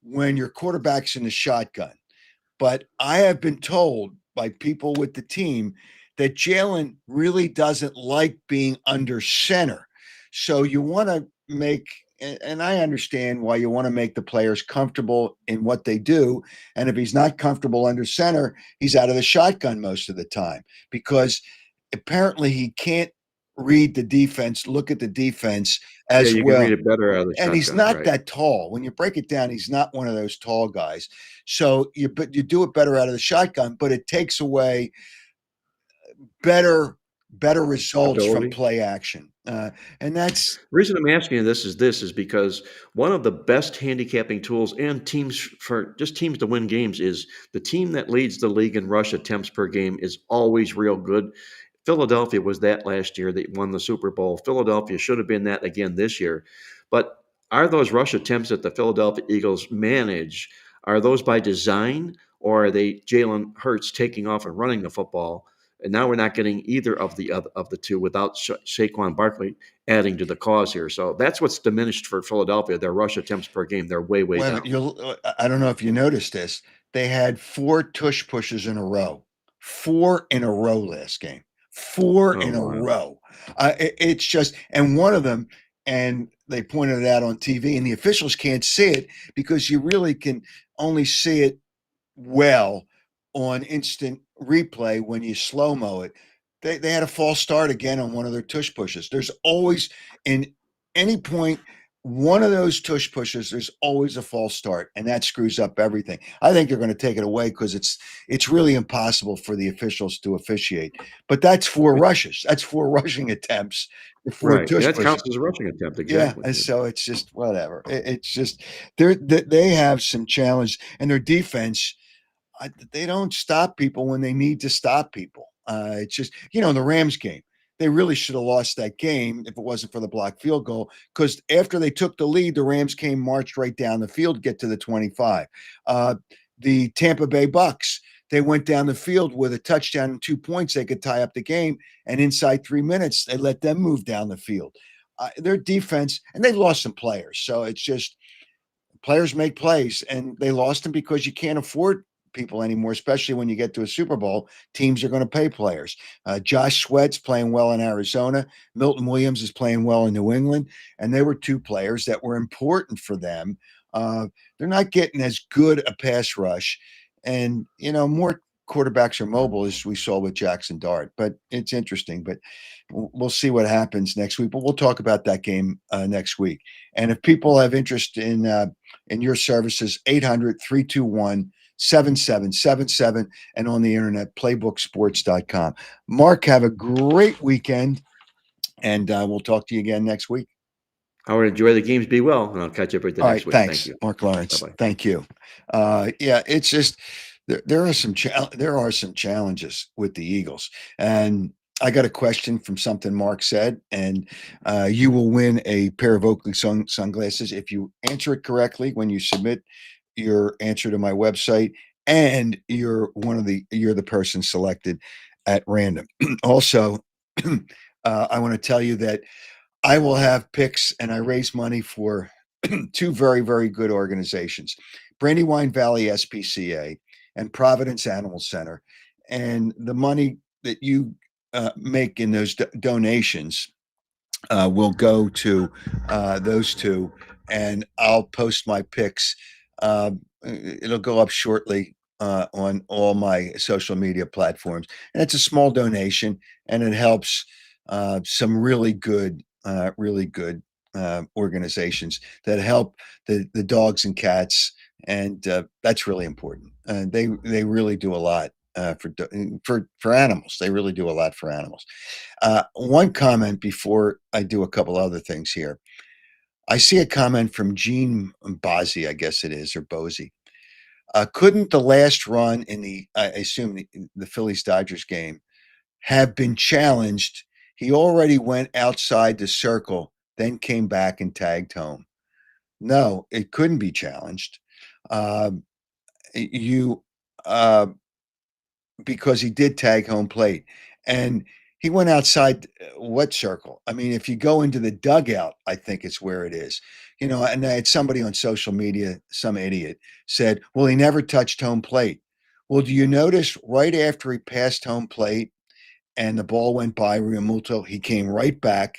when your quarterback's in the shotgun. But I have been told by people with the team that Jalen really doesn't like being under center. So you want to make, and I understand why you want to make the players comfortable in what they do. And if he's not comfortable under center, he's out of the shotgun most of the time because apparently he can't read the defense, look at the defense Yeah, as you can read well. it better out of the And he's shotgun, not right? that tall. When you break it down, he's not one of those tall guys. So you do it better out of the shotgun, but it takes away better results from Ability. play action. And that's The reason I'm asking you this is because one of the best handicapping tools and teams for just teams to win games is the team that leads the league in rush attempts per game is always real good. Philadelphia was that last year. They won the Super Bowl. Philadelphia should have been that again this year. But are those rush attempts that the Philadelphia Eagles manage, are those by design, or are they Jalen Hurts taking off and running the football? And now we're not getting either of the two without Saquon Barkley adding to the cause here. So that's what's diminished for Philadelphia. Their rush attempts per game, they're way, way well, down. I don't know if you noticed this. They had 4 tush pushes in a row, 4 in a row last game, four Oh, in a wow. row. It's just, and one of them, and they pointed it out on TV, and the officials can't see it because you really can only see it well on instant replay when you slow mo it. They had a false start again on one of their tush pushes. There's always, in any point, one of those tush pushes, there's always a false start, and that screws up everything. I think they're going to take it away because it's really impossible for the officials to officiate. But that's 4 rushes. That's 4 rushing attempts, 4 Right. And tush that pushes. counts as a rushing attempt. Yeah, Exactly. and so it's just whatever. It's just they have some challenge, and their defense, they don't stop people when they need to stop people. It's just, the Rams game, they really should have lost that game if it wasn't for the blocked field goal. Because after they took the lead, the Rams marched right down the field, get to the 25. The Tampa Bay Bucks, they went down the field with a touchdown and 2 points. They could tie up the game, and inside 3 minutes, they let them move down the field. Their defense, and they lost some players, so it's just players make plays, and they lost them because you can't afford people anymore, especially when you get to a Super Bowl. Teams are going to pay players. Josh Sweat's playing well in Arizona. Milton Williams is playing well in New England. And they were two players that were important for them. They're not getting as good a pass rush. And, more quarterbacks are mobile, as we saw with Jackson Dart. But it's interesting. But we'll see what happens next week. But we'll talk about that game next week. And if people have interest in your services, 800-321-7777, and on the internet, playbooksports.com. Mark, have a great weekend, and we'll talk to you again next week. Howard, enjoy the games. Be well, and I'll catch up with you All next right, week. thanks, Thank you. Mark Lawrence. Bye-bye. Thank you. Yeah, it's just there are some challenges with the Eagles, and I got a question from something Mark said, and you will win a pair of Oakley sunglasses if you answer it correctly when you submit your answer to my website, and you're the person selected at random. Also, I want to tell you that I will have picks, and I raise money for two very, very good organizations, Brandywine Valley SPCA and Providence Animal Center. And the money that you make in those donations will go to those two, and I'll post my picks. It'll go up shortly on all my social media platforms, and it's a small donation, and it helps some really good organizations that help the dogs and cats, and that's really important. They really do a lot for animals. They really do a lot for animals. One comment before I do a couple other things here. I see a comment from Gene Bozzi, I guess it is, or Bozy. Couldn't the last run in I assume the Phillies Dodgers game have been challenged? He already went outside the circle, then came back and tagged home. No, it couldn't be challenged. You Because he did tag home plate, and he went outside what circle? I mean, if you go into the dugout, I think it's where it is. And I had somebody on social media, some idiot, said, well, he never touched home plate. Well, do you notice right after he passed home plate and the ball went by Realmuto, he came right back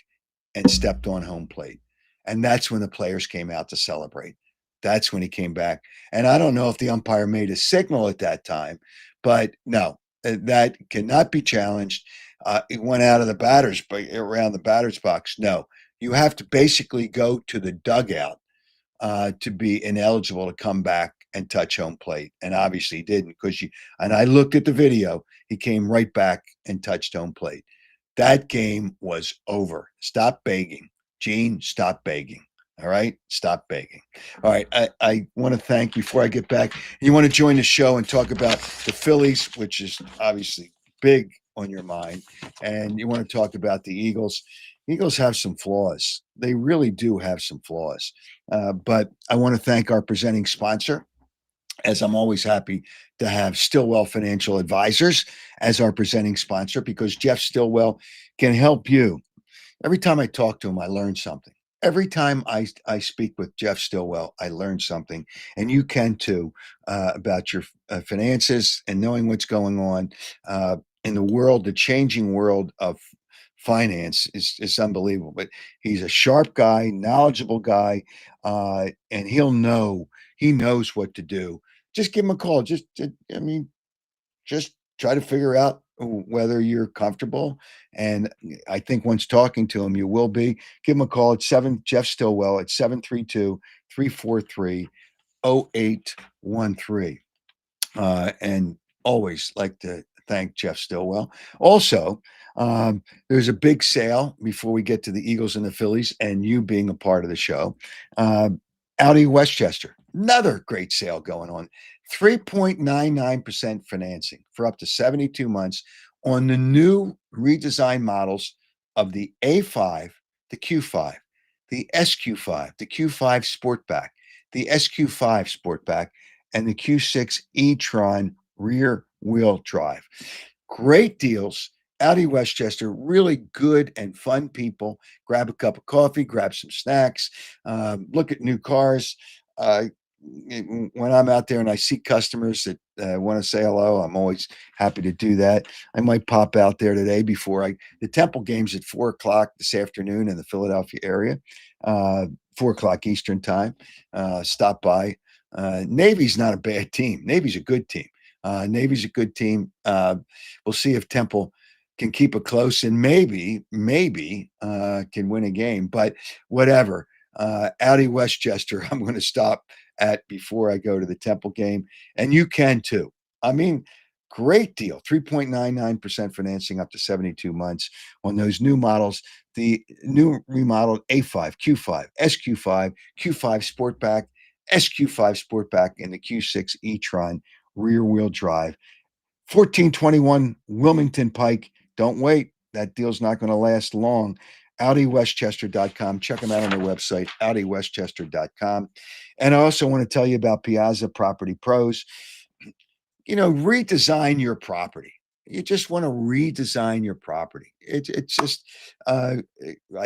and stepped on home plate. And that's when the players came out to celebrate. That's when he came back. And I don't know if the umpire made a signal at that time, but no, that cannot be challenged. He went out of the around the batter's box. No, you have to basically go to the dugout to be ineligible to come back and touch home plate. And obviously he didn't, and I looked at the video, he came right back and touched home plate. That game was over. Stop begging. Gene, stop begging. All right. Stop begging. All right. I want to thank, before I get back, you want to join the show and talk about the Phillies, which is obviously big on your mind. And you want to talk about the Eagles. Eagles have some flaws. They really do have some flaws. But I want to thank our presenting sponsor, as I'm always happy to have Stillwell Financial Advisors as our presenting sponsor, because Jeff Stillwell can help you. Every time I talk to him, I learn something. Every time I speak with Jeff Stillwell, I learn something, and you can too, about your finances and knowing what's going on in the world. The changing world of finance is unbelievable. But he's a sharp guy, knowledgeable guy, and he knows what to do. Just give him a call. Just try to figure out whether you're comfortable. And I think once talking to him, you will be. Give him a call at Jeff Stillwell at 732-343-0813. And always like to thank Jeff Stillwell. Also, there's a big sale before we get to the Eagles and the Phillies, and you being a part of the show. Audi Westchester, another great sale going on. 3.99% financing for up to 72 months on the new redesigned models of the A5, the Q5, the SQ5, the Q5 Sportback, the SQ5 Sportback, and the Q6 e-tron rear wheel drive. Great deals. Audi Westchester, really good and fun people. Grab a cup of coffee, grab some snacks, look at new cars. When I'm out there and I see customers that want to say hello, I'm always happy to do that. I might pop out there today before the Temple game's at 4:00 this afternoon in the Philadelphia area, 4:00 Eastern time. Stop by. Navy's not a bad team. Navy's a good team. Navy's a good team. We'll see if Temple can keep it close and maybe can win a game. But whatever. Audi Westchester, I'm going to stop at before I go to the Temple game, and you can too. I mean, great deal. 3.99% financing up to 72 months on those new models. The new remodeled A5, Q5, SQ5, Q5 Sportback, SQ5 Sportback, and the Q6 e-tron rear-wheel drive. 1421 Wilmington Pike. Don't wait. That deal's not going to last long. AudiWestchester.com. Check them out on their website, AudiWestchester.com. And I also want to tell you about Piazza Property Pros. Redesign your property. You just want to redesign your property. It's just, I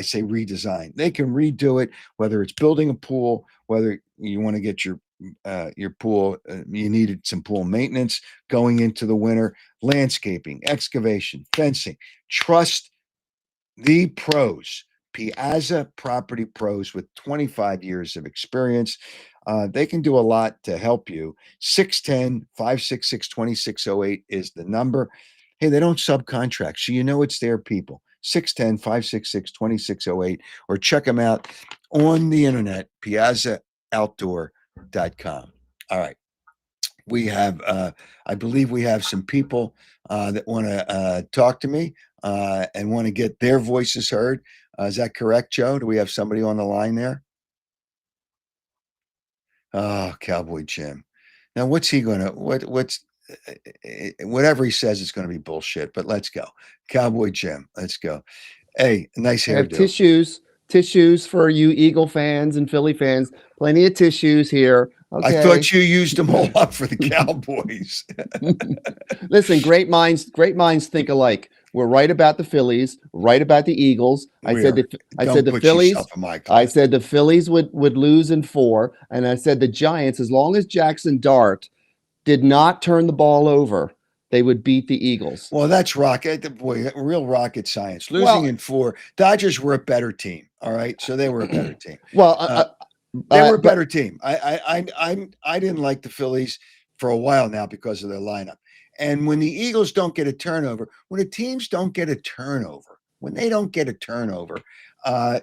say redesign. They can redo it, whether it's building a pool, whether you want to get your pool, you needed some pool maintenance going into the winter, landscaping, excavation, fencing. Trust the pros, Piazza Property Pros with 25 years of experience. They can do a lot to help you. 610-566-2608 is the number. Hey, they don't subcontract, so you know it's their people. 610-566-2608, or check them out on the internet, piazzaoutdoor.com. All right. We have, I believe we have some people that want to talk to me and want to get their voices heard. Is that correct, Joe? Do we have somebody on the line there? Oh, Cowboy Jim. Now, what's he going to, whatever he says, it's going to be bullshit, but let's go. Cowboy Jim, let's go. Hey, nice I have hairdo. tissues for you Eagle fans and Philly fans. Plenty of tissues here. I Okay. thought you used them all up for the Cowboys. Listen, great minds think alike. We're right about the Phillies, right about the Eagles. I said the Phillies. I said the Phillies would lose in 4, and I said the Giants, as long as Jackson Dart did not turn the ball over, they would beat the Eagles. Well, that's real rocket science. Losing in 4, Dodgers were a better team. All right, so they were a better team. Well, they were a better team. I didn't like the Phillies for a while now because of their lineup. And when the Eagles don't get a turnover, when the teams don't get a turnover, when they don't get a turnover,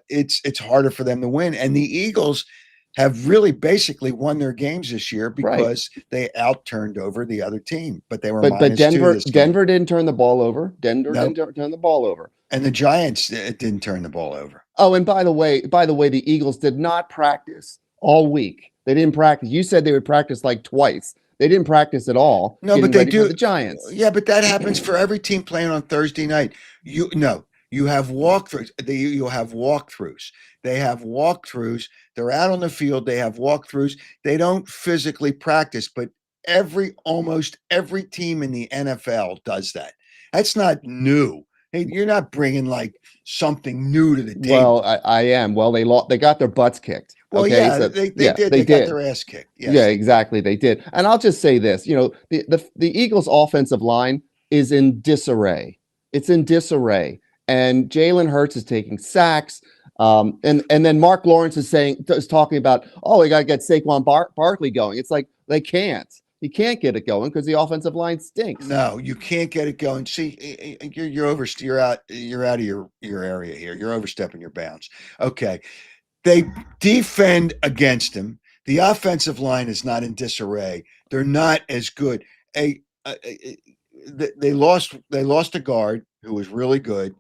it's harder for them to win. And the Eagles have really basically won their games this year because they out-turned over the other team. But they were but Denver didn't turn the ball over. Denver didn't turn the ball over. And the Giants didn't turn the ball over. Oh, and by the way, the Eagles did not practice all week. They didn't practice. You said they would practice like twice. They didn't practice at all. No, but they do. The Giants. Yeah, but that happens for every team playing on Thursday night. You have walkthroughs. You'll have walkthroughs. They have walkthroughs. They're out on the field. They have walkthroughs. They don't physically practice, but almost every team in the NFL does that. That's not new. Hey, you're not bringing like something new to the table. Well, I am. Well, they got their butts kicked. Well, okay? yeah, they did. They got their ass kicked. Yes. Yeah, exactly. They did. And I'll just say this, the Eagles offensive line is in disarray. It's in disarray. And Jalen Hurts is taking sacks. And then Mark Lawrence is talking about, we got to get Saquon Barkley going. It's like they can't. You can't get it going because the offensive line stinks. No, you can't get it going. See, you're out of your area here. You're overstepping your bounds. Okay. They defend against him. The offensive line is not in disarray. They're not as good. They lost a guard who was really good.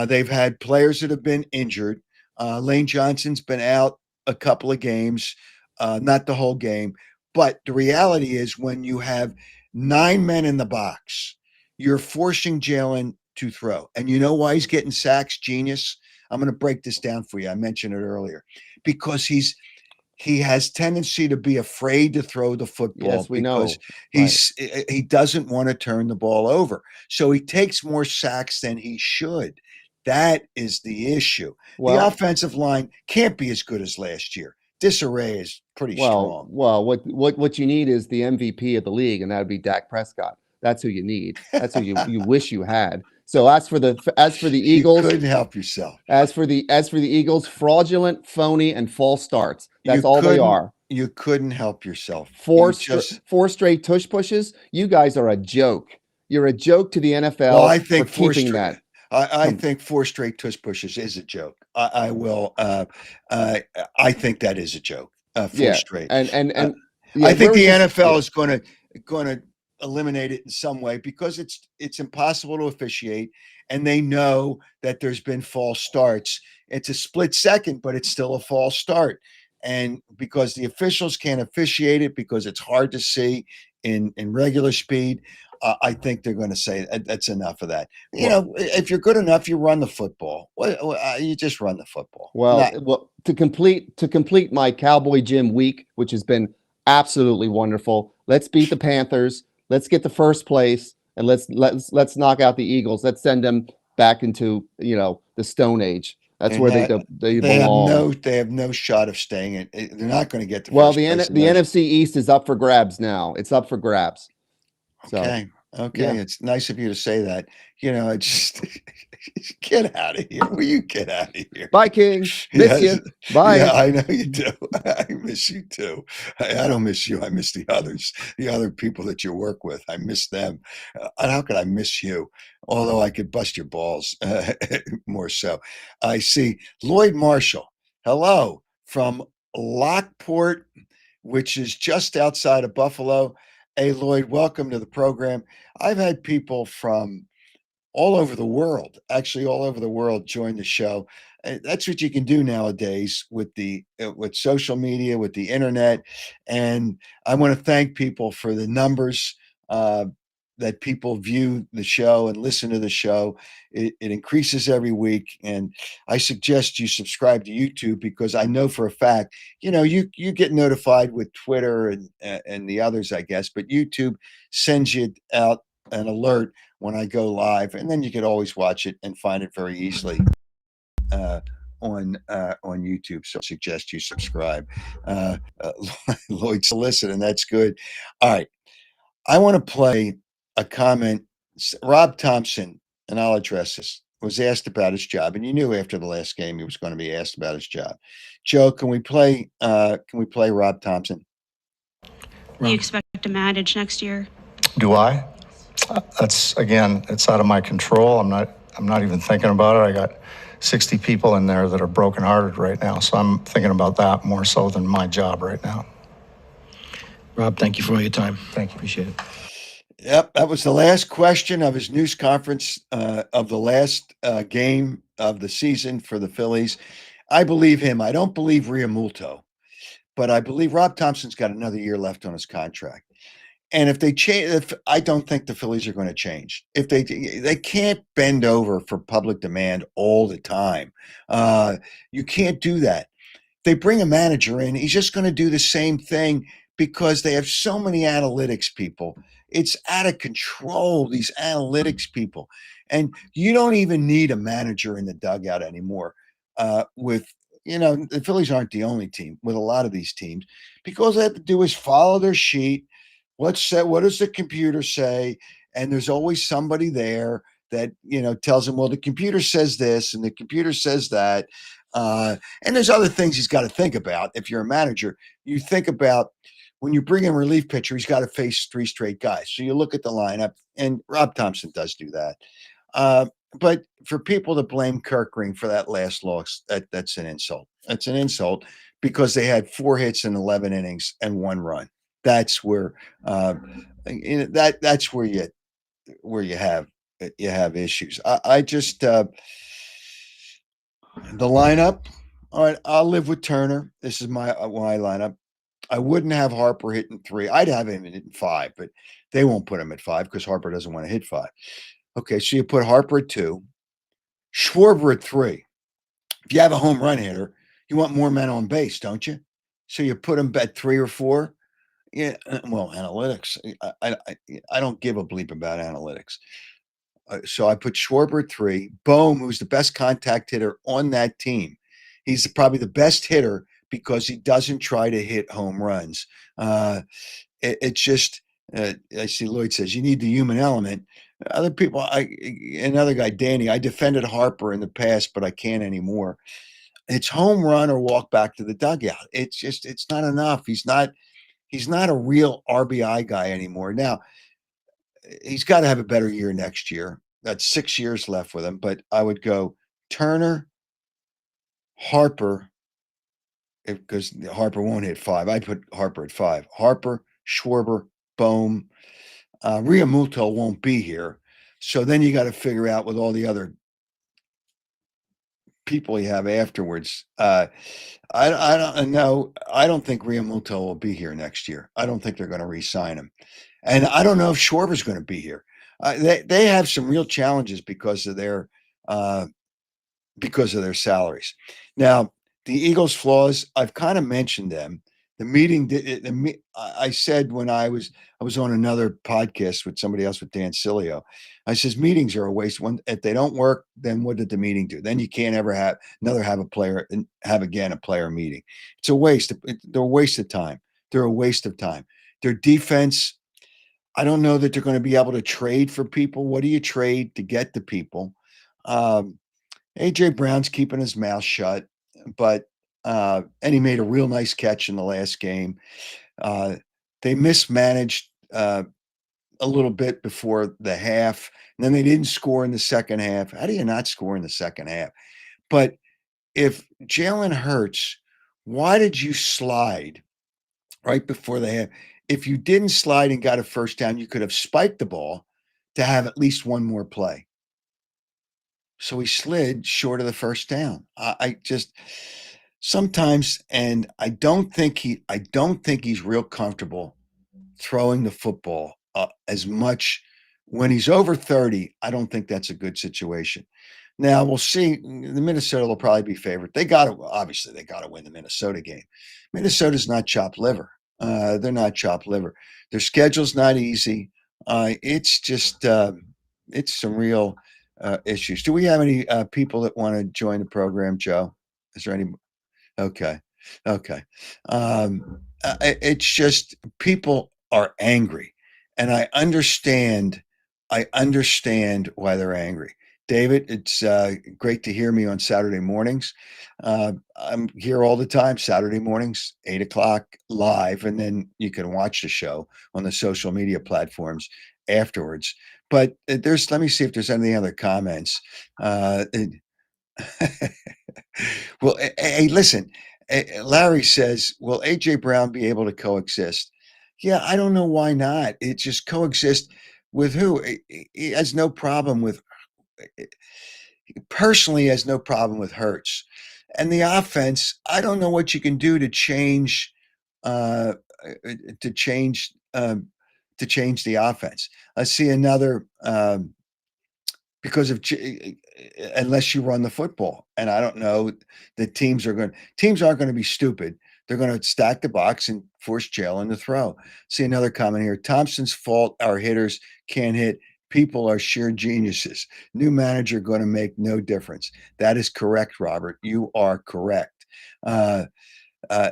They've had players that have been injured. Lane Johnson's been out a couple of games, not the whole game. But the reality is when you have 9 men in the box, you're forcing Jalen to throw. And you know why he's getting sacks, genius? I'm going to break this down for you. I mentioned it earlier. Because he has tendency to be afraid to throw the football. Yes, we know. He doesn't want to turn the ball over. So he takes more sacks than he should. That is the issue. The offensive line can't be as good as last year. disarray is pretty Well, strong. what you need is the MVP of the league, and that would be Dak Prescott. That's who you need. That's who you wish you had. So as for the You Eagles, couldn't help yourself. as for the Eagles, fraudulent, phony, and false starts. That's You all they couldn't. are. You couldn't help yourself. Four You just. four straight tush pushes. You guys are a joke. You're a joke to the Well, NFL I for think four keeping straight. that. I think four straight tush pushes is a joke. I will. I think that is a joke. Four Yeah, straight. and yeah, I think where was the this? NFL Yeah. is going to eliminate it in some way because it's impossible to officiate, and they know that there's been false starts. It's a split second, but it's still a false start, and because the officials can't officiate it because it's hard to see in regular speed. I think they're going to say that's enough of that. If you're good enough, you run the football. You just run the football. Well, to complete my Cowboy Jim week, which has been absolutely wonderful. Let's beat the Panthers. Let's get the first place, and let's knock out the Eagles. Let's send them back into the Stone Age. That's They're where not, they they have belong. no shot of staying in. They're not going to get the Well, first place. the NFC East is up for grabs now. It's up for grabs. So Okay. yeah. It's nice of you to say that. It's just get out of here. Will you get out of here? Bye, King. Miss you. Bye. Yeah, I know you do. I miss you too. I don't miss you. I miss the other people that you work with. I miss them. And how could I miss you? Although I could bust your balls more so. I see Lloyd Marshall. Hello from Lockport, which is just outside of Buffalo. Hey, Lloyd, welcome to the program. I've had people from all over the world, actually all over the world, join the show. That's what you can do nowadays with with social media, with the internet. And I want to thank people for the numbers that people view the show and listen to the show. It increases every week, and I suggest you subscribe to YouTube because I know for a fact, you get notified with Twitter and the others, I guess, but YouTube sends you out an alert when I go live, and then you could always watch it and find it very easily on YouTube. So I suggest you subscribe. Lloyd's listen, and that's good. All right, I want to play a comment. Rob Thompson, and I'll address this, was asked about his job, and you knew after the last game he was going to be asked about his job. Joe, can we play Rob Thompson? Do you expect to manage next year? Do I? That's again, it's out of my control. I'm not even thinking about it. I got 60 people in there that are brokenhearted right now, so I'm thinking about that more so than my job right now. Rob, thank you for all your time. Thank you. Appreciate it. Yep, that was the last question of his news conference of the last game of the season for the Phillies. I believe him. I don't believe Riamulto, but I believe Rob Thompson's got another year left on his contract. And if they change, I don't think the Phillies are going to change. If they can't bend over for public demand all the time. You can't do that. If they bring a manager in, he's just going to do the same thing because they have so many analytics people. It's out of control, these analytics people. And you don't even need a manager in the dugout anymore. The Phillies aren't the only team with a lot of these teams because all they have to do is follow their sheet. What does the computer say? And there's always somebody there that tells him, well, the computer says this and the computer says that. And there's other things he's got to think about. If you're a manager, you think about when you bring in a relief pitcher, he's got to face 3 straight guys. So you look at the lineup, and Rob Thompson does do that. But for people to blame Kirk Green for that last loss, that's an insult. That's an insult because they had 4 hits in 11 innings and 1 run. That's where that's where you have issues. I just the lineup. All right, I'll live with Turner. This is my lineup. I wouldn't have Harper hitting 3. I'd have him hitting 5, but they won't put him at 5 because Harper doesn't want to hit 5. Okay, so you put Harper at 2, Schwarber at 3. If you have a home run hitter, you want more men on base, don't you? So you put him at 3 or 4. Yeah, well, analytics. I don't give a bleep about analytics. So I put Schwarber at 3. Bohm, who's the best contact hitter on that team. He's probably the best hitter because he doesn't try to hit home runs. It's just, I see Lloyd says, you need the human element. Other people, another guy, Danny, I defended Harper in the past, but I can't anymore. It's home run or walk back to the dugout. It's not enough. He's not a real RBI guy anymore. Now, he's got to have a better year next year. That's 6 years left with him, but I would go Turner, Harper, because Harper won't hit 5. I put Harper at 5. Harper, Schwarber, Bohm, Realmuto won't be here. So then you got to figure out with all the other people you have afterwards. I don't know. I don't think Realmuto will be here next year. I don't think they're going to re-sign him, and I don't know if Schwarber's going to be here. They have some real challenges uh, because of their salaries. Now, the Eagles' flaws, I've kind of mentioned them. The meeting, I said when I was on another podcast with somebody else with Dan Cilio, I says meetings are a waste. If they don't work, then what did the meeting do? Then you can't ever have a player meeting. It's a waste. They're a waste of time. They're a waste of time. Their defense, I don't know that they're going to be able to trade for people. What do you trade to get the people? AJ Brown's keeping his mouth shut, but and he made a real nice catch in the last game. They mismanaged a little bit before the half, and then they didn't score in the second half. How do you not score in the second half? But if Jalen Hurts, why did you slide right before the half? If you didn't slide and got a first down, you could have spiked the ball to have at least one more play. So he slid short of the first down. I just sometimes, and I don't think he's real comfortable throwing the football as much when he's over 30. I don't think that's a good situation. Now we'll see. The Minnesota will probably be favored. They got to win the Minnesota game. Minnesota's not chopped liver. They're not chopped liver. Their schedule's not easy. It's just it's some real issues. Do we have any people that want to join the program, Joe? Is there any? Okay. Okay. It's just people are angry, and I understand. I understand why they're angry. David, it's great to hear me on Saturday mornings. I'm here all the time, Saturday mornings, 8 o'clock live, and then you can watch the show on the social media platforms afterwards. But let me see if there's any other comments. Well, hey, listen, Larry says, will AJ Brown be able to coexist? Yeah, I don't know why not. It just coexist with who? He has no problem with, personally, has no problem with Hurts. And the offense, I don't know what you can do to change, uh, to change, to change the offense. I see another, because of unless you run the football. And I don't know that teams aren't going to be stupid. They're going to stack the box and force Jalen to throw. See another comment here. Thompson's fault. Our hitters can't hit. People are sheer geniuses. New manager going to make no difference. That is correct, Robert. You are correct. Uh, uh,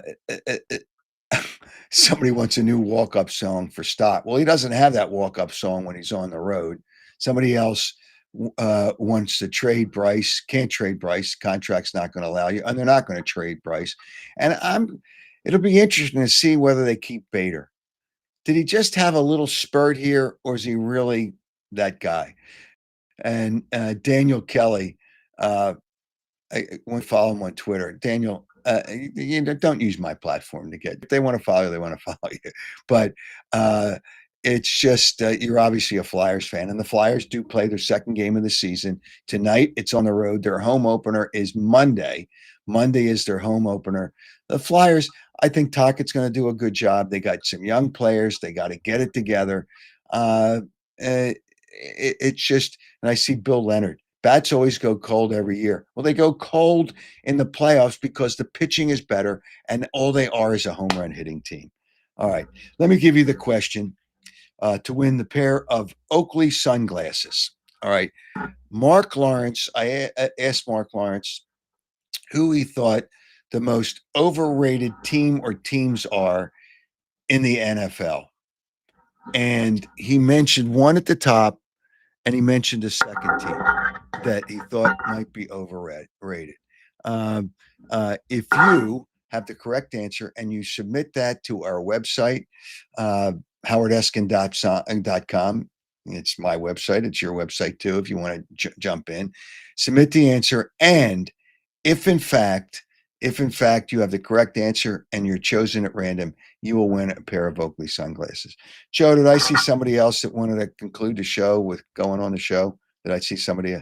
Somebody wants a new walk-up song for Stott. Well, he doesn't have that walk-up song when he's on the road. Somebody else wants to trade Bryce, can't trade Bryce. Contract's not going to allow you, and they're not going to trade Bryce. And it'll be interesting to see whether they keep Bader. Did he just have a little spurt here, or is he really that guy? And Daniel Kelly, I want to follow him on Twitter. Daniel, don't use my platform to get. If they want to follow you, they want to follow you. But it's just you're obviously a Flyers fan, and the Flyers do play their second game of the season tonight. It's on the road. Their home opener is Monday. Monday is their home opener. The Flyers, I think Tockett's going to do a good job. They got some young players. They got to get it together. It's just, and I see Bill Leonard. Bats always go cold every year. Well, they go cold in the playoffs because the pitching is better, and all they are is a home run hitting team. All right, let me give you the question to win the pair of Oakley sunglasses. All right, Mark Lawrence. I asked Mark Lawrence who he thought the most overrated team or teams are in the NFL. And he mentioned one at the top, and he mentioned a second team that he thought might be overrated. If you have the correct answer and you submit that to our website, howardeskin.com, it's my website, it's your website too, if you want to jump in, submit the answer. And if in fact you have the correct answer and you're chosen at random, you will win a pair of Oakley sunglasses. Joe, did I see somebody else that wanted to conclude the show with going on the show? Did I see somebody?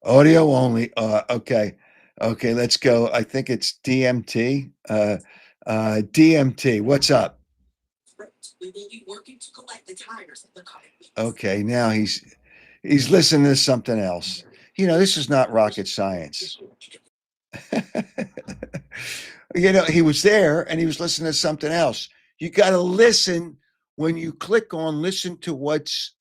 Audio only. Okay. Okay, let's go. I think it's DMT. DMT, what's up? Okay, now he's listening to something else. This is not rocket science. He was there and he was listening to something else. You got to listen when you click on listen to what's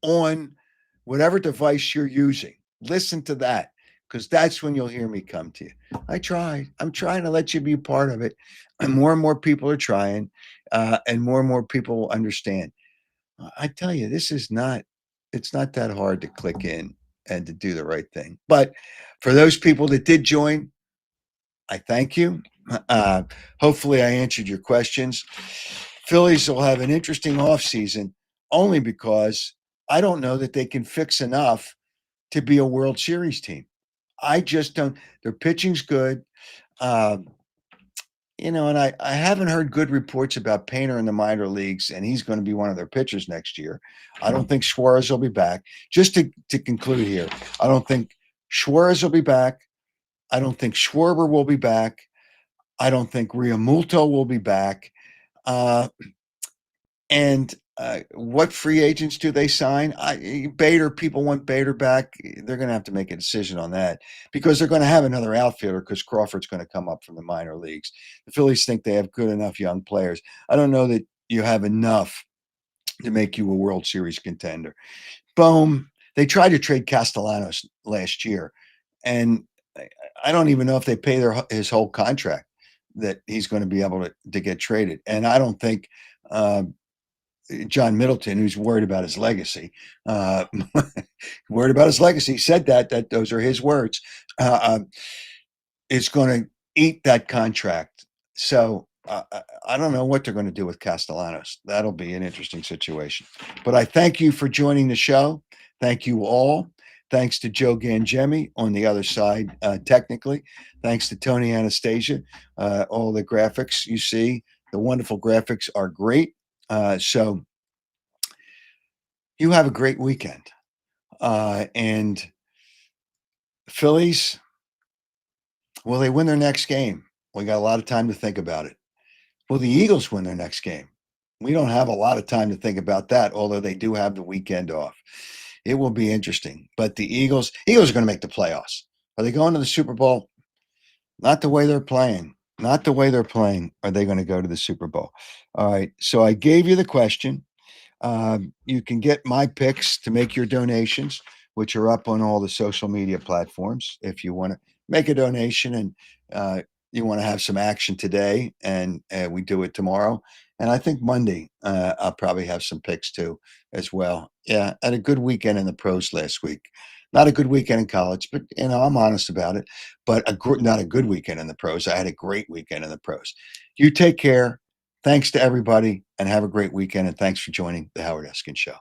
on whatever device you're using. Listen to that, because that's when you'll hear me come to you. I'm trying to let you be part of it. And more people are trying, and more people will understand. I tell you, it's not that hard to click in and to do the right thing. But for those people that did join, I thank you. Hopefully I answered your questions. Phillies will have an interesting offseason only because I don't know that they can fix enough to be a World Series team. I just don't. Their pitching's good. And I haven't heard good reports about Painter in the minor leagues, and he's going to be one of their pitchers next year. I don't think Suarez will be back. Just to conclude here, I don't think Suarez will be back. I don't think Schwarber will be back. I don't think Realmuto will be back. And what free agents do they sign? Bader, people want Bader back. They're going to have to make a decision on that because they're going to have another outfielder because Crawford's going to come up from the minor leagues. The Phillies think they have good enough young players. I don't know that you have enough to make you a World Series contender. Boom. They tried to trade Castellanos last year, and I don't even know if they pay his whole contract that he's going to be able to get traded. And I don't think John Middleton, who's worried about his legacy, he said that those are his words, is going to eat that contract. So I don't know what they're going to do with Castellanos. That'll be an interesting situation. But I thank you for joining the show. Thank you all. Thanks to Joe Gangemi on the other side, technically. Thanks to Tony Anastasia. All the graphics you see, the wonderful graphics are great. So you have a great weekend. And Phillies, will they win their next game? We got a lot of time to think about it. Will the Eagles win their next game? We don't have a lot of time to think about that, although they do have the weekend off. It will be interesting. But the Eagles are going to make the playoffs. Are they going to the Super Bowl? Not the way they're playing. Not the way they're playing. Are they going to go to the Super Bowl? All right. So I gave you the question. You can get my picks to make your donations, which are up on all the social media platforms. If you want to make a donation and you want to have some action today, and we do it tomorrow. And I think Monday, I'll probably have some picks too as well. Yeah, I had a good weekend in the pros last week. Not a good weekend in college, but I'm honest about it. But not a good weekend in the pros. I had a great weekend in the pros. You take care. Thanks to everybody, and have a great weekend. And thanks for joining the Howard Eskin Show.